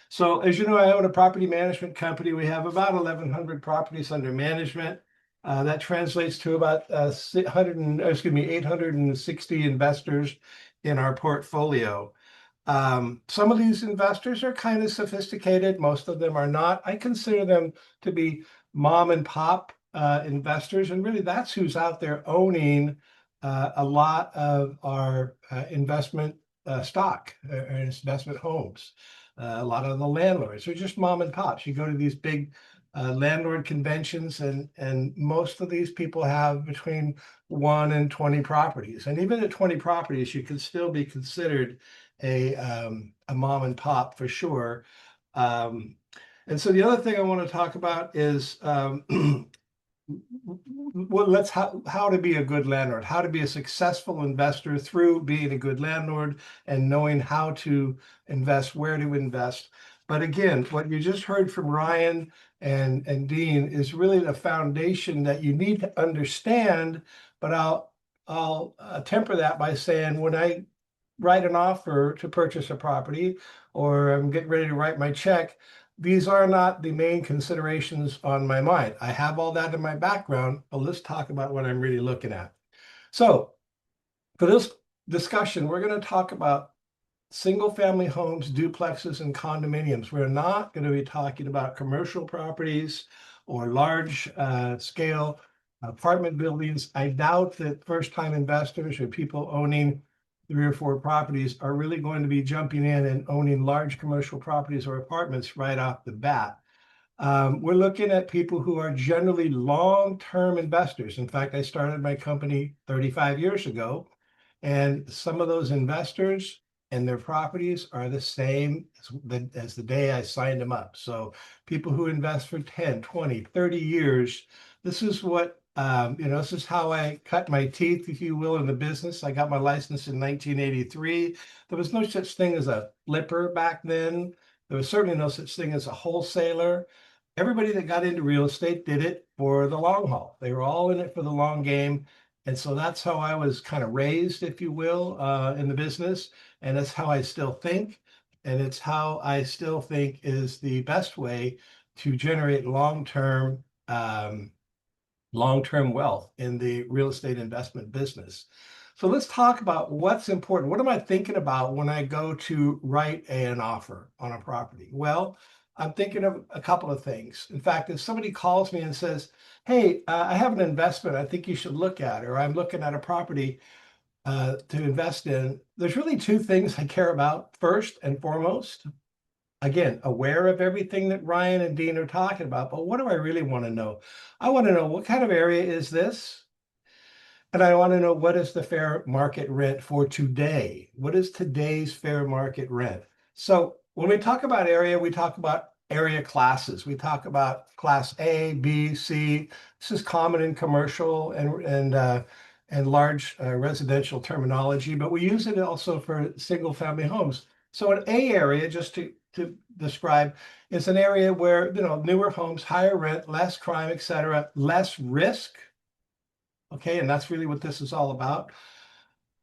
So as you know, I own a property management company. We have about 1,100 properties under management. That translates to about 860 investors in our portfolio. Some of these investors are kind of sophisticated. Most of them are not. I consider them to be mom and pop investors. And really that's who's out there owning a lot of our investment stock, or investment homes. A lot of the landlords are just mom and pops. You go to these big landlord conventions, and most of these people have between 1 and 20 properties. And even at 20 properties, you can still be considered a mom and pop for sure. And so the other thing I want to talk about is how to be a good landlord, how to be a successful investor through being a good landlord and knowing how to invest, where to invest. But again, what you just heard from Ryan and Dean is really the foundation that you need to understand. But I'll temper that by saying, when I write an offer to purchase a property, or I'm getting ready to write my check, these are not the main considerations on my mind. I have all that in my background, but let's talk about what I'm really looking at. So for this discussion, we're going to talk about single-family homes, duplexes, and condominiums. We're not going to be talking about commercial properties or large-scale apartment buildings. I doubt that first-time investors or people owning 3 or 4 properties are really going to be jumping in and owning large commercial properties or apartments right off the bat. We're looking at people who are generally long-term investors. In fact, I started my company 35 years ago, and some of those investors and their properties are the same as the day I signed them up. So people who invest for 10, 20, 30 years, this is what this is how I cut my teeth, if you will, in the business. I got my license in 1983. There was no such thing as a flipper back then. There was certainly no such thing as a wholesaler. everybody that got into real estate did it for the long haul. They were all in it for the long game. And so that's how I was kind of raised, if you will, in the business. And that's how I still think. And it's how I still think is the best way to generate long-term wealth in the real estate investment business. So let's talk about what's important. What am I thinking about when I go to write an offer on a property? Well, I'm thinking of a couple of things. In fact, if somebody calls me and says, hey, I have an investment I think you should look at, or I'm looking at a property to invest in, there's really two things I care about. First and foremost, again, aware of everything that Ryan and Dean are talking about, but what do I really want to know? I want to know, what kind of area is this? And I want to know, what is the fair market rent for today? What is today's fair market rent? So when we talk about area, we talk about area classes. We talk about class A, B, C. This is common in commercial and large residential terminology, but we use it also for single family homes. So an A area, just to describe, is an area where, newer homes, higher rent, less crime, et cetera, less risk. Okay, and that's really what this is all about.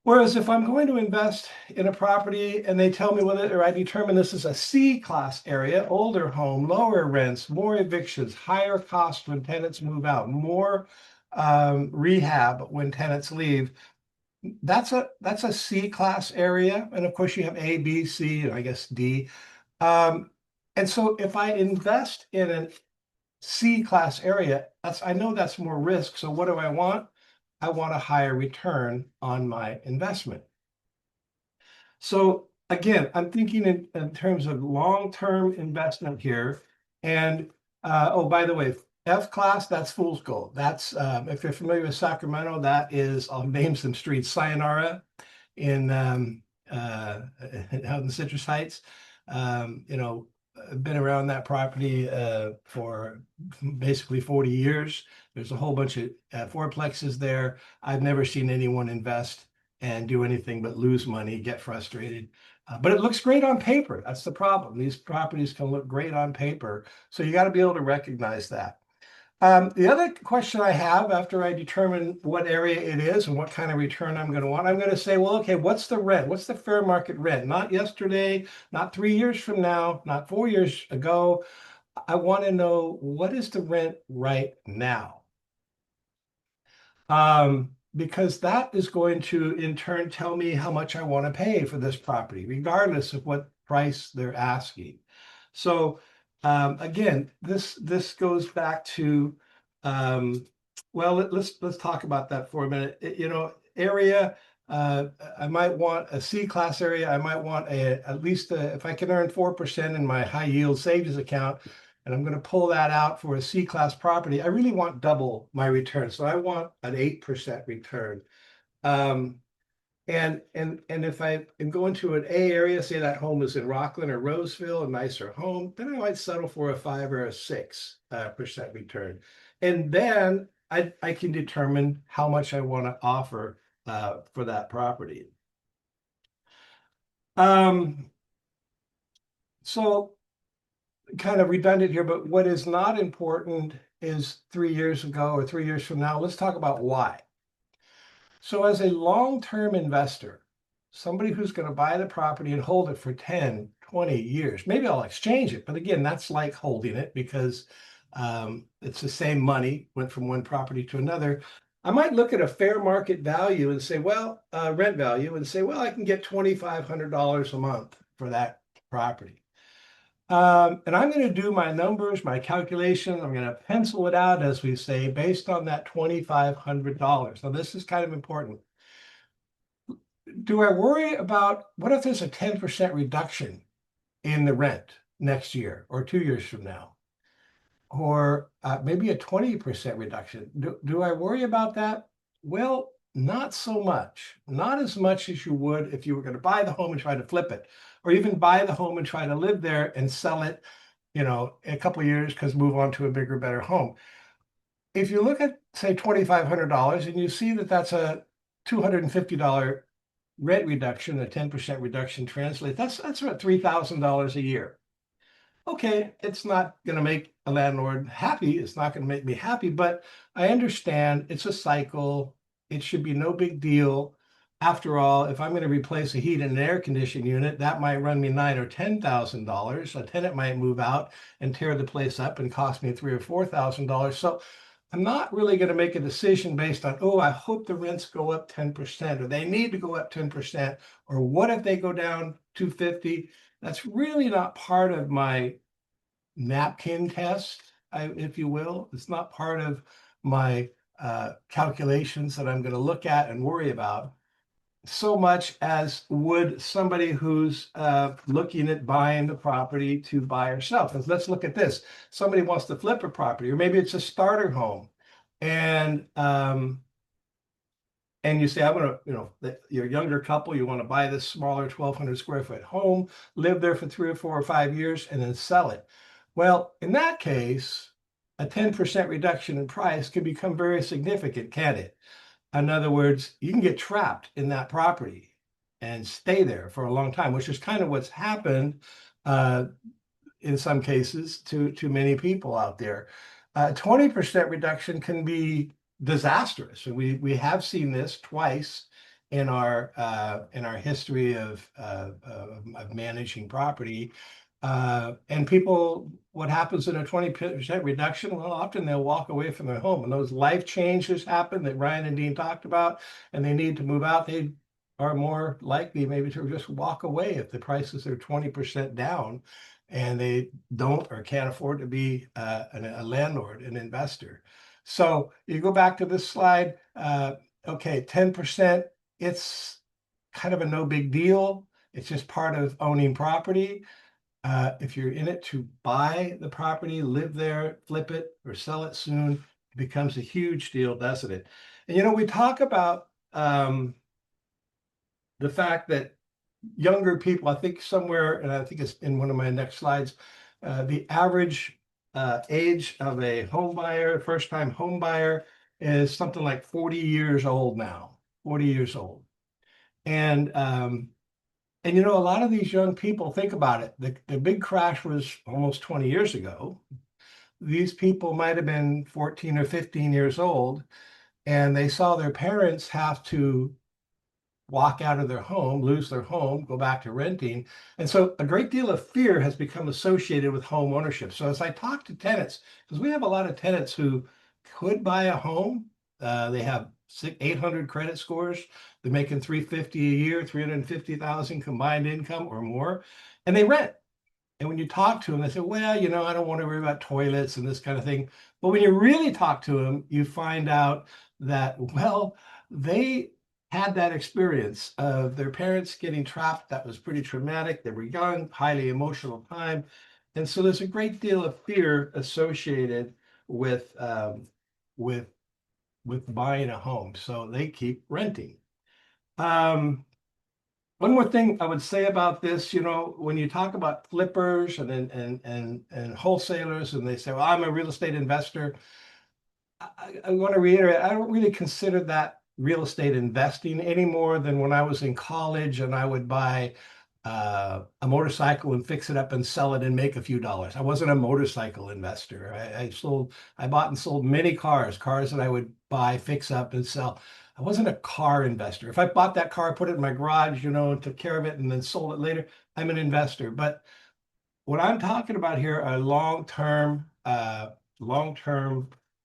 Whereas if I'm going to invest in a property and they tell me or I determine this is a C class area, older home, lower rents, more evictions, higher costs when tenants move out, more rehab when tenants leave, that's a C class area. And of course you have A, B, C, and I guess D. And so if I invest in a C class area, I know that's more risk. So what do I want? I want a higher return on my investment. So again, I'm thinking in terms of long-term investment here. And oh, by the way, F class, that's fool's gold. That's if you're familiar with Sacramento, that is, I'll name some streets, Sayonara in out in the Citrus Heights. I've been around that property for basically 40 years. There's a whole bunch of fourplexes there. I've never seen anyone invest and do anything but lose money, get frustrated. But it looks great on paper. That's the problem. These properties can look great on paper. So you got to be able to recognize that. The other question I have after I determine what area it is and what kind of return I'm going to want, I'm going to say, well, okay, what's the rent? What's the fair market rent? Not yesterday, not 3 years from now, not 4 years ago. I want to know, what is the rent right now? Because that is going to, in turn, tell me how much I want to pay for this property, regardless of what price they're asking. So again, this goes back to, well, let's talk about that for a minute. Area, I might want a C class area. I might want at least if I can earn 4% in my high yield savings account, and I'm going to pull that out for a C class property, I really want double my return. So I want an 8% return. And if I am going to an A area, say that home is in Rockland or Roseville, a nicer home, then I might settle for a 5 or a 6% return. And then I can determine how much I want to offer for that property. So kind of redundant here, but what is not important is 3 years ago or 3 years from now. Let's talk about why. So as a long-term investor, somebody who's going to buy the property and hold it for 10, 20 years, maybe I'll exchange it. But again, that's like holding it because it's the same money, went from one property to another. I might look at a fair market value and say, well, rent value, and say, well, I can get $2,500 a month for that property. And I'm going to do my numbers, my calculation. I'm going to pencil it out, as we say, based on that $2,500. Now, this is kind of important. Do I worry about, what if there's a 10% reduction in the rent next year or 2 years from now? Or maybe a 20% reduction. Do I worry about that? Well, not so much. Not as much as you would if you were going to buy the home and try to flip it, or even buy the home and try to live there and sell it, in a couple of years because move on to a bigger, better home. If you look at, say, $2,500 and you see that that's a $250 rent reduction, a 10% reduction translate, that's about $3,000 a year. Okay, it's not going to make a landlord happy. It's not going to make me happy, but I understand it's a cycle. It should be no big deal. After all, if I'm going to replace a heat and an air conditioning unit, that might run me $9,000 or $10,000. A tenant might move out and tear the place up and cost me $3,000 or $4,000. So I'm not really going to make a decision based on, oh, I hope the rents go up 10%, or they need to go up 10%, or what if they go down 250? That's really not part of my napkin test, if you will. It's not part of my calculations that I'm going to look at and worry about so much as would somebody who's looking at buying the property to buy or sell. Because let's look at this. Somebody wants to flip a property, or maybe it's a starter home. And you say, I want to, you're a younger couple, you want to buy this smaller 1,200 square foot home, live there for 3 or 4 or 5 years, and then sell it. Well, in that case, a 10% reduction in price can become very significant, can't it? In other words, you can get trapped in that property and stay there for a long time, which is kind of what's happened in some cases to many people out there. 20% reduction can be disastrous. And we have seen this twice in our history of managing property. And people, what happens in a 20% reduction? Well, often they'll walk away from their home, and those life changes happen that Ryan and Dean talked about, and they need to move out. They are more likely maybe to just walk away if the prices are 20% down and they don't or can't afford to be a landlord, an investor. So you go back to this slide, okay, 10%, it's kind of a no big deal. It's just part of owning property. If you're in it to buy the property, live there, flip it, or sell it soon, it becomes a huge deal, doesn't it? And we talk about the fact that younger people, I think somewhere, and I think it's in one of my next slides, the average age of a home buyer, first-time home buyer, is something like 40 years old now, 40 years old. And a lot of these young people, think about it, the big crash was almost 20 years ago. These people might have been 14 or 15 years old, and they saw their parents have to walk out of their home, lose their home, go back to renting. And so a great deal of fear has become associated with home ownership. So as I talk to tenants, because we have a lot of tenants who could buy a home, they have 800 credit scores, they're making 350 a year, 350,000 combined income or more, and they rent. And when you talk to them, they say, well, I don't want to worry about toilets and this kind of thing. But when you really talk to them, you find out that, well, they had that experience of their parents getting trapped. That was pretty traumatic. They were young, highly emotional time. And so there's a great deal of fear associated with buying a home. So they keep renting. One more thing I would say about this, when you talk about flippers and wholesalers, and they say, well, I'm a real estate investor. I want to reiterate, I don't really consider that real estate investing any more than when I was in college and I would buy a motorcycle and fix it up and sell it and make a few dollars. I wasn't a motorcycle investor. I bought and sold many cars that I would buy, fix up and sell. I wasn't a car investor. If I bought that car, put it in my garage, took care of it and then sold it later, I'm an investor. But what I'm talking about here are long-term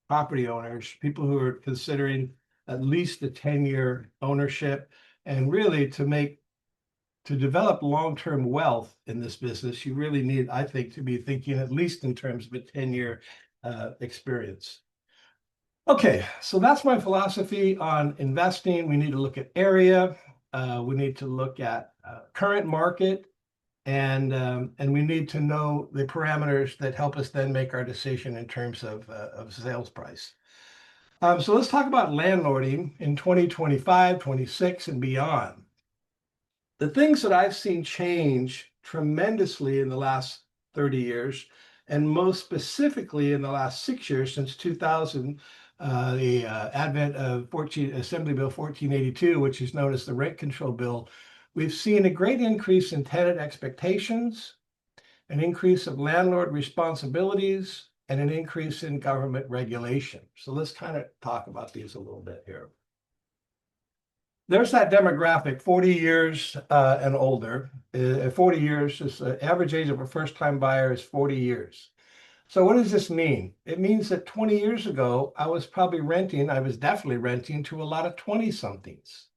property owners, people who are considering at least a 10-year ownership, and really to develop long-term wealth in this business, you really need, I think, to be thinking at least in terms of a 10-year experience. Okay, so that's my philosophy on investing. We need to look at area, we need to look at current market, and we need to know the parameters that help us then make our decision in terms of sales price. So let's talk about landlording in 2025, 26, and beyond. The things that I've seen change tremendously in the last 30 years, and most specifically in the last 6 years since 2000, the advent of Assembly Bill 1482, which is known as the Rent Control Bill, we've seen a great increase in tenant expectations. an increase of landlord responsibilities, and an increase in government regulation. So let's kind of talk about these a little bit here. There's that demographic, 40 years and older. 40 years is the average age of a first-time buyer is 40 years. So what does this mean? It means that 20 years ago, I was definitely renting to a lot of 20-somethings.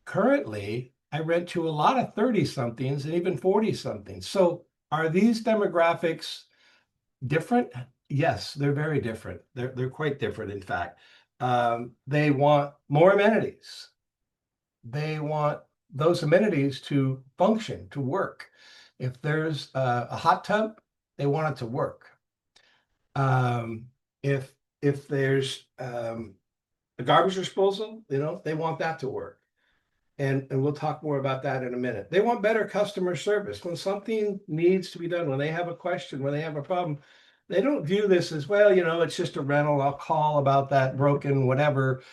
Currently, I rent to a lot of 30-somethings and even 40-somethings. So are these demographics different? Yes, they're very different. They're quite different, in fact. They want more amenities. They want those amenities to function, to work. If there's a hot tub, they want it to work. If there's a garbage disposal, they want that to work. And we'll talk more about that in a minute. They want better customer service. When something needs to be done, when they have a question, when they have a problem, they don't view this as, well, it's just a rental. I'll call about that broken whatever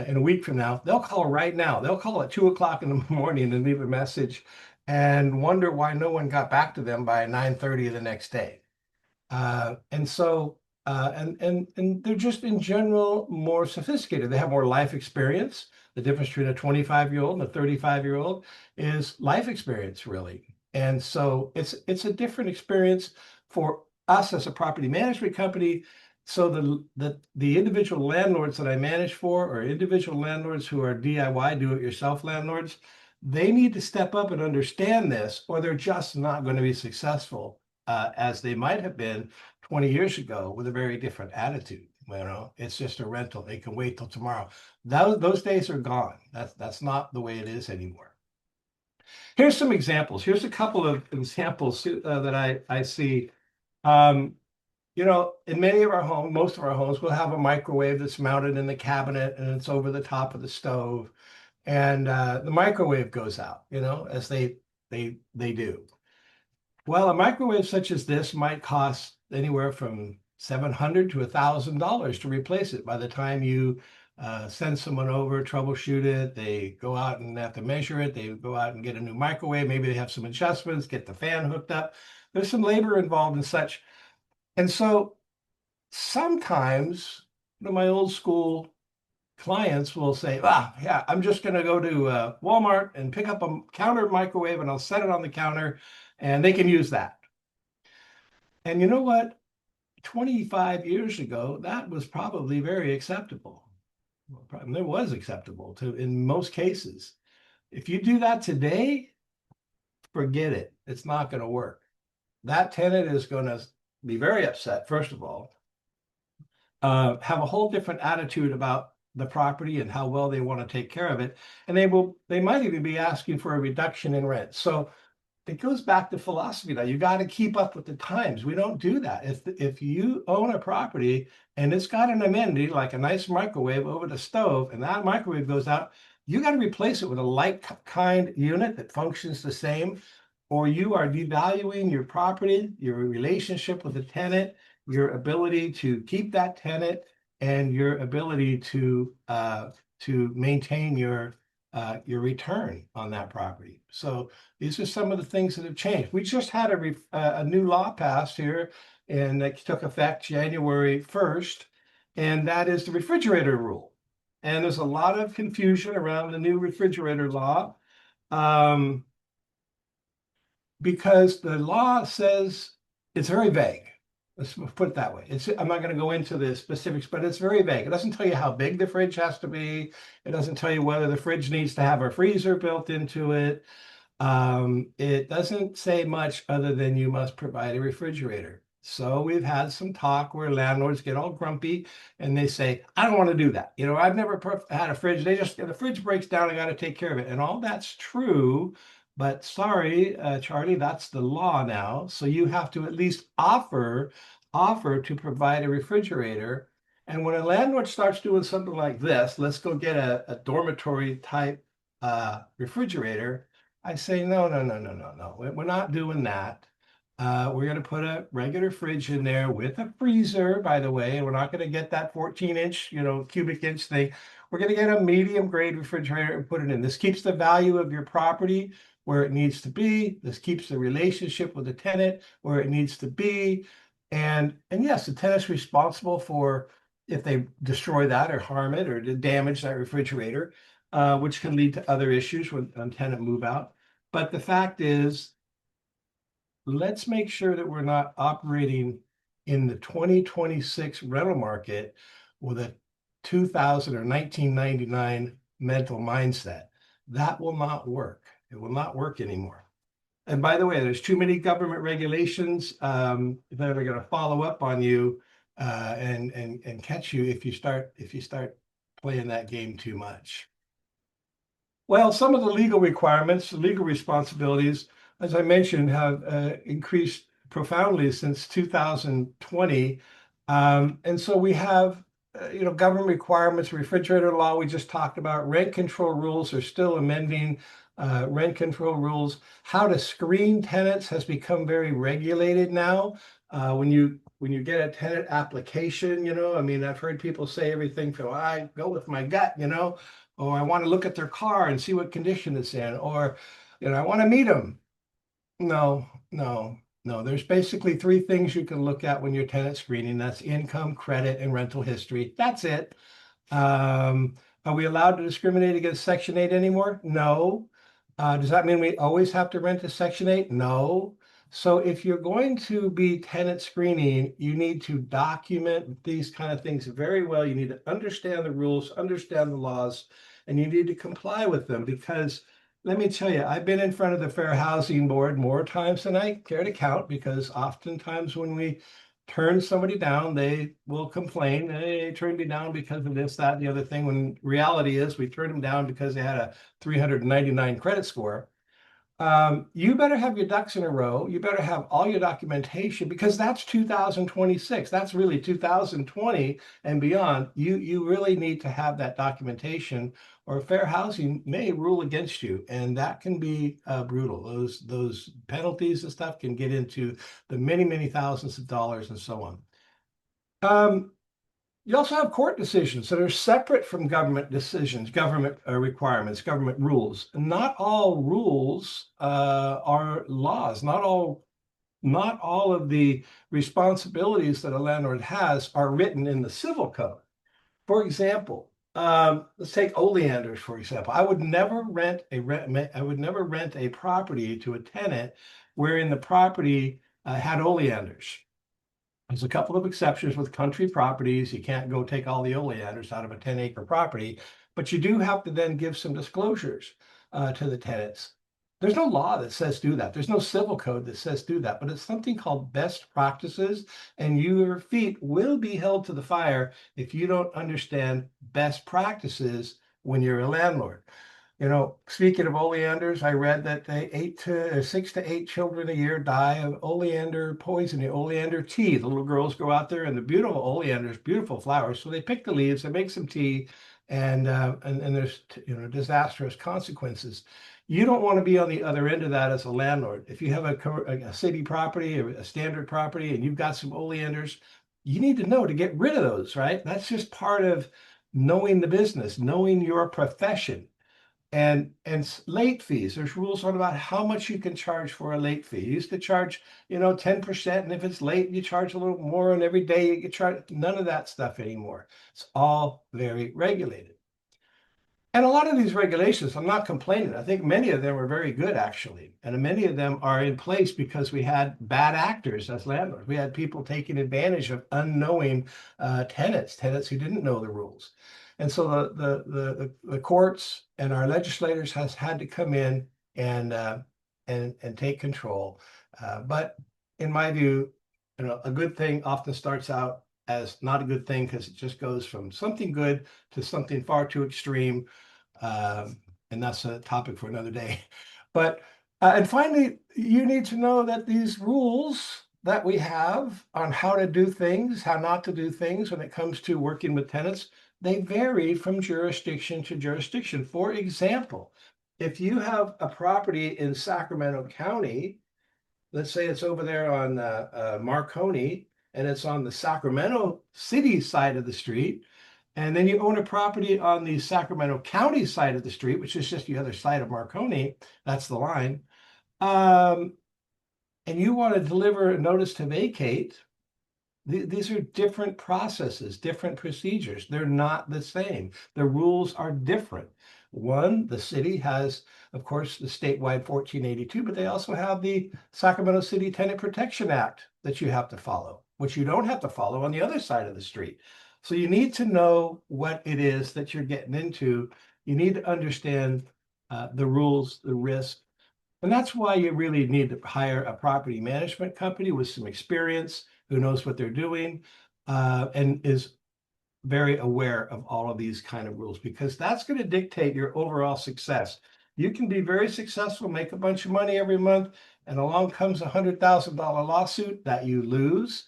in a week from now. They'll call right now. They'll call at 2 o'clock in the morning and leave a message and wonder why no one got back to them by 9:30 the next day. And they're just in general more sophisticated. They have more life experience. The difference between a 25-year-old and a 35-year-old is life experience, really. And so it's a different experience for us as a property management company. So the individual landlords that I manage for, or individual landlords who are DIY, do-it-yourself landlords, they need to step up and understand this, or they're just not going to be successful as they might have been 20 years ago with a very different attitude. It's just a rental. It can wait till tomorrow. Those days are gone. That's not the way it is anymore. Here's some examples. Here's a couple of examples that I see. In many of our homes, most of our homes will have a microwave that's mounted in the cabinet and it's over the top of the stove. And the microwave goes out, as they do. Well, a microwave such as this might cost anywhere from $700 to $1,000 to replace it. By the time you send someone over, troubleshoot it, they go out and have to measure it, they go out and get a new microwave, maybe they have some adjustments, get the fan hooked up. There's some labor involved and such. And so sometimes my old school clients will say, yeah, I'm just going to go to Walmart and pick up a counter microwave and I'll set it on the counter and they can use that. And you know what? 25 years ago, that was probably very acceptable. It was acceptable in most cases. If you do that today, forget it. It's not going to work. That tenant is going to be very upset, first of all, have a whole different attitude about the property and how well they want to take care of it. And they might even be asking for a reduction in rent. So it goes back to philosophy now. You got to keep up with the times. We don't do that. If you own a property and it's got an amenity like a nice microwave over the stove and that microwave goes out, you got to replace it with a like kind unit that functions the same, or you are devaluing your property, your relationship with the tenant, your ability to keep that tenant, and your ability to maintain your return on that property. So these are some of the things that have changed. We just had a new law passed here, and it took effect January 1st, and that is the refrigerator rule. And there's a lot of confusion around the new refrigerator law because the law says it's very vague. Let's put it that way. I'm not going to go into the specifics, but it's very vague. It doesn't tell you how big the fridge has to be. It doesn't tell you whether the fridge needs to have a freezer built into it. It doesn't say much other than you must provide a refrigerator. So we've had some talk where landlords get all grumpy and they say, I don't want to do that. I've never had a fridge. If the fridge breaks down, I got to take care of it. And all that's true. But sorry, Charlie, that's the law now. So you have to at least offer to provide a refrigerator. And when a landlord starts doing something like this, let's go get a dormitory type refrigerator. I say, no. We're not doing that. We're going to put a regular fridge in there with a freezer, by the way. And we're not going to get that 14-inch, cubic inch thing. we're going to get a medium grade refrigerator and put it in. This keeps the value of your property where it needs to be. This keeps the relationship with the tenant where it needs to be. And yes, the tenant's responsible for if they destroy that or harm it or damage that refrigerator, which can lead to other issues when tenant move out. But the fact is, let's make sure that we're not operating in the 2026 rental market with a 2000 or 1999 mental mindset. That will not work. It will not work anymore. And by the way, there's too many government regulations that are going to follow up on you and catch you if you start playing that game too much. Well, some of the legal requirements, the legal responsibilities, as I mentioned, have increased profoundly since 2020. And so we have, government requirements, refrigerator law we just talked about, rent control rules are still amending rent control rules. How to screen tenants has become very regulated now. When you get a tenant application, I mean, I've heard people say everything from, I go with my gut, or I want to look at their car and see what condition it's in, or, I want to meet them. No. There's basically three things you can look at when you're tenant screening. That's income, credit, and rental history. That's it. Are we allowed to discriminate against Section 8 anymore? No. Does that mean we always have to rent a Section 8? No. So if you're going to be tenant screening, you need to document these kind of things very well. You need to understand the rules, understand the laws, and you need to comply with them. Because let me tell you, I've been in front of the Fair Housing Board more times than I care to count, because oftentimes when we turn somebody down, they will complain, they turned me down because of this, that, and the other thing, when reality is we turned them down because they had a 399 credit score. You better have your ducks in a row. You better have all your documentation, because that's 2026. That's really 2020 and beyond. You really need to have that documentation, or fair housing may rule against you, and that can be brutal. Those penalties and stuff can get into the many thousands of dollars and so on. You also have court decisions that are separate from government decisions, government requirements, government rules. Not all rules are laws. Not all of the responsibilities that a landlord has are written in the civil code. For example, let's take oleanders, for example. I would never rent a property to a tenant wherein the property had oleanders. There's a couple of exceptions with country properties. You can't go take all the oleanders out of a 10-acre property, but you do have to then give some disclosures to the tenants. There's no law that says do that. There's no civil code that says do that, but it's something called best practices, and your feet will be held to the fire if you don't understand best practices when you're a landlord. Speaking of oleanders, I read that 6 to 8 children a year die of oleander poisoning, oleander tea. The little girls go out there and the beautiful oleanders, beautiful flowers. So they pick the leaves, they make some tea, and there's disastrous consequences. You don't want to be on the other end of that as a landlord. If you have a city property or a standard property and you've got some oleanders, you need to know to get rid of those, right? That's just part of knowing the business, knowing your profession. And late fees, there's rules on about how much you can charge for a late fee. You used to charge, 10%, and if it's late, you charge a little more, and every day you get charged. None of that stuff anymore. It's all very regulated. And a lot of these regulations, I'm not complaining. I think many of them are very good, actually. And many of them are in place because we had bad actors as landlords. We had people taking advantage of unknowing tenants who didn't know the rules. And so the courts and our legislators has had to come in and take control. But in my view, a good thing often starts out as not a good thing, because it just goes from something good to something far too extreme. And that's a topic for another day. But and finally, you need to know that these rules that we have on how to do things, how not to do things when it comes to working with tenants, they vary from jurisdiction to jurisdiction. For example, if you have a property in Sacramento County, let's say it's over there on Marconi, and it's on the Sacramento City side of the street, And then you own a property on the Sacramento County side of the street, which is just the other side of Marconi. That's the line. And you want to deliver a notice to vacate. These are different processes, different procedures. They're not the same. The rules are different. One, the city has, of course, the statewide 1482, but they also have the Sacramento City Tenant Protection Act that you have to follow, which you don't have to follow on the other side of the street. So you need to know what it is that you're getting into. You need to understand the rules, the risk. And that's why you really need to hire a property management company with some experience, who knows what they're doing, and is very aware of all of these kind of rules, because that's going to dictate your overall success. You can be very successful, make a bunch of money every month, and along comes a $100,000 lawsuit that you lose.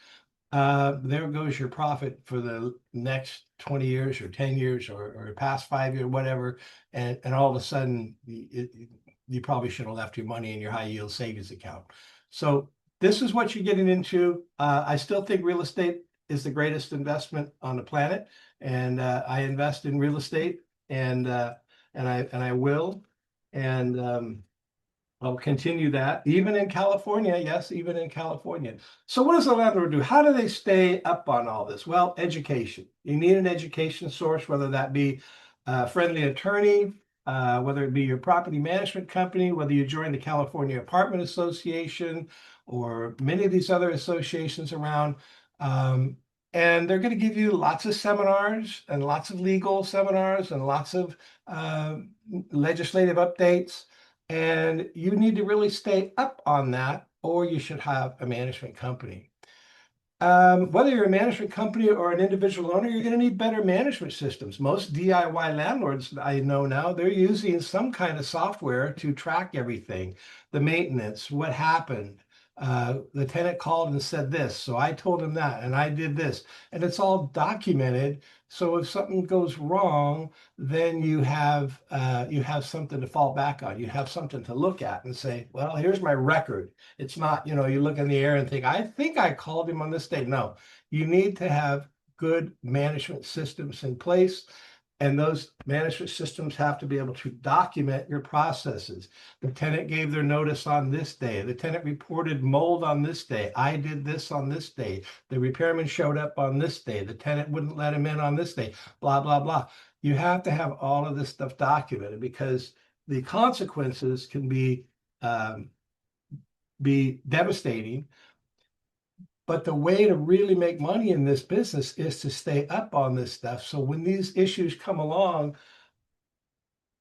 There goes your profit for the next 20 years or 10 years or past 5 years, whatever. And all of a sudden, you probably should have left your money in your high yield savings account. So this is what you're getting into. I still think real estate is the greatest investment on the planet, and I invest in real estate, and I will, and I'll continue that even in California. Yes, even in California. So what does the landlord do? How do they stay up on all this? Well, education. You need an education source, whether that be a friendly attorney, whether it be your property management company, whether you join the California Apartment Association or many of these other associations around. And they're going to give you lots of seminars and lots of legal seminars and lots of legislative updates. And you need to really stay up on that, or you should have a management company. Whether you're a management company or an individual owner, you're going to need better management systems. Most DIY landlords I know now, they're using some kind of software to track everything, the maintenance, what happened. The tenant called and said this, so I told him that, and I did this, and it's all documented. So if something goes wrong, then you have something to fall back on. You have something to look at and say, well, here's my record. It's not, you look in the air and think, I think I called him on this day. No, you need to have good management systems in place. And those management systems have to be able to document your processes. The tenant gave their notice on this day. The tenant reported mold on this day. I did this on this day. The repairman showed up on this day. The tenant wouldn't let him in on this day, blah, blah, blah. You have to have all of this stuff documented, because the consequences can be devastating. But the way to really make money in this business is to stay up on this stuff. So when these issues come along,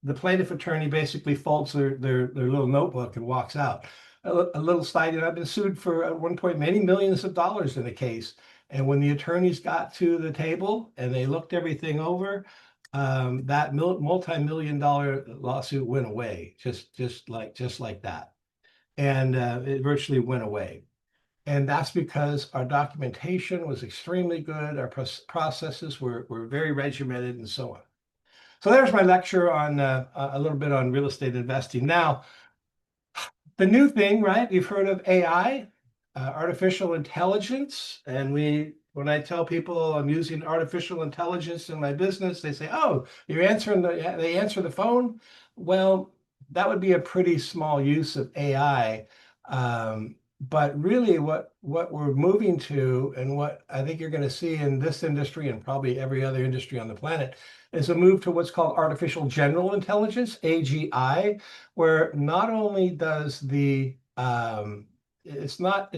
the plaintiff attorney basically folds their little notebook and walks out. A little slide, I've been sued for at one point many millions of dollars in a case. And when the attorneys got to the table and they looked everything over, that multi-million-dollar lawsuit went away, just like that. And it virtually went away. And that's because our documentation was extremely good. Our processes were very regimented and so on. So there's my lecture on a little bit on real estate investing. Now, the new thing, right? You've heard of AI, artificial intelligence. And when I tell people I'm using artificial intelligence in my business, they say, oh, they answer the phone. Well, that would be a pretty small use of AI. But really what we're moving to, and what I think you're going to see in this industry and probably every other industry on the planet, is a move to what's called artificial general intelligence, AGI, where not only does the, it's not,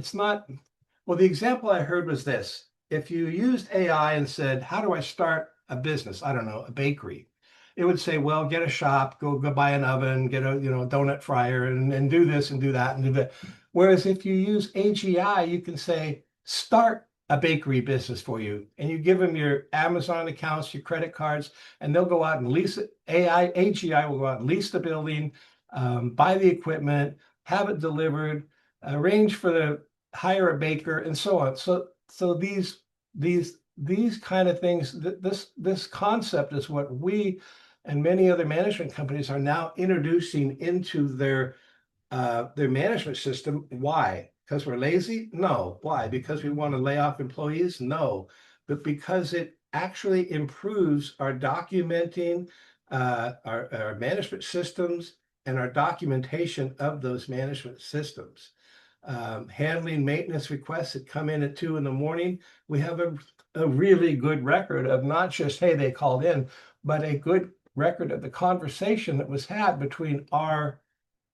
well, the example I heard was this. If you used AI and said, how do I start a business? I don't know, a bakery. It would say, well, get a shop, go buy an oven, get a donut fryer, and do this and do that and do that. Whereas if you use AGI, you can say, start a bakery business for you. And you give them your Amazon accounts, your credit cards, and they'll go out and lease it. AGI will go out and lease the building, buy the equipment, have it delivered, arrange for hire a baker, and so on. So these kind of things, this concept is what we and many other management companies are now introducing into their management system. Why? Because we're lazy? No. Why? Because we want to lay off employees? No. But because it actually improves our documenting, our management systems and our documentation of those management systems. Handling maintenance requests that come in at 2 a.m. We have a really good record of not just, hey, they called in, but a good record of the conversation that was had between our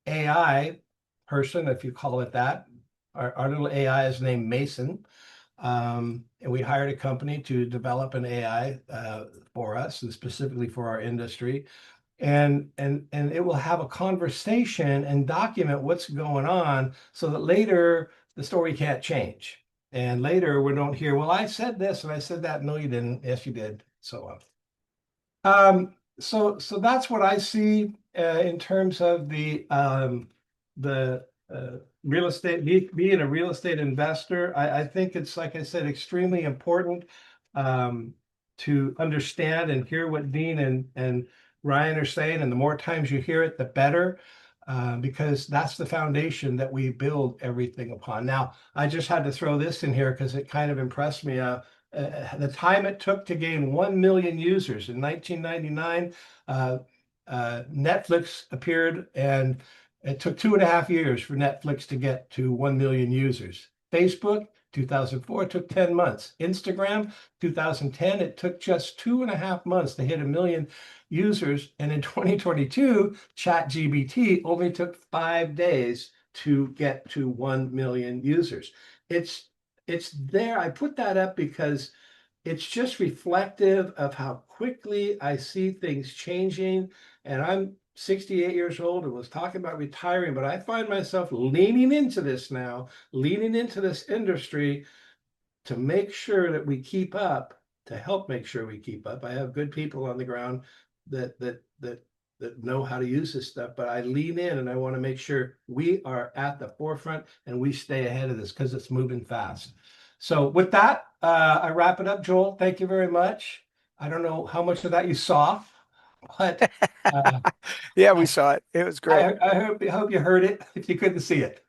AI person, if you call it that. Our little AI is named Mason. And we hired a company to develop an AI for us and specifically for our industry. And it will have a conversation and document what's going on so that later the story can't change. And later we don't hear, well, I said this and I said that. No, you didn't. Yes, you did. So on. So that's what I see in terms of the real estate, being a real estate investor. I think it's, like I said, extremely important to understand and hear what Dean and Ryan are saying. And the more times you hear it, the better, because that's the foundation that we build everything upon. Now, I just had to throw this in here because it kind of impressed me. The time it took to gain 1 million users in 1999, Netflix appeared, and it took 2.5 years for Netflix to get to 1 million users. Facebook, 2004, took 10 months. Instagram, 2010, it took just 2.5 months to hit 1 million users. And in 2022, ChatGPT only took 5 days to get to 1 million users. It's there. I put that up because it's just reflective of how quickly I see things changing. And I'm 68 years old and was talking about retiring, but I find myself leaning into this now, leaning into this industry to make sure that we keep up, to help make sure we keep up. I have good people on the ground that know how to use this stuff, but I lean in and I want to make sure we are at the forefront and we stay ahead of this because it's moving fast. So with that, I wrap it up. Joel, thank you very much. I don't know how much of that you saw, but Yeah, we saw it. It was great. I hope you heard it if you couldn't see it.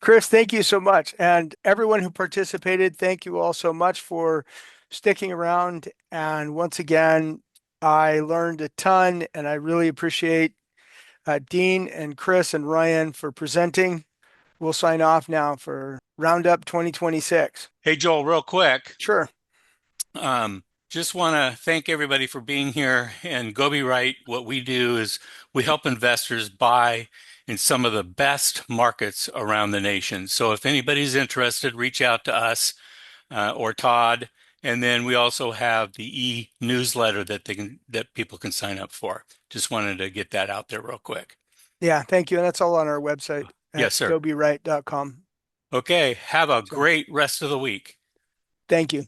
Chris, thank you so much. And everyone who participated, thank you all so much for sticking around. And once again, I learned a ton, and I really appreciate Dean and Chris and Ryan for presenting. We'll sign off now for RoundUP 2026. Hey, Joel, real quick. Sure. Just want to thank everybody for being here. And Go Be Right, what we do is we help investors buy in some of the best markets around the nation. So if anybody's interested, reach out to us or Todd. And then we also have the e-newsletter that people can sign up for. Just wanted to get that out there real quick. Yeah, thank you. And that's all on our website at Yes, sir. goberight.com. Okay, have a great rest of the week. Thank you.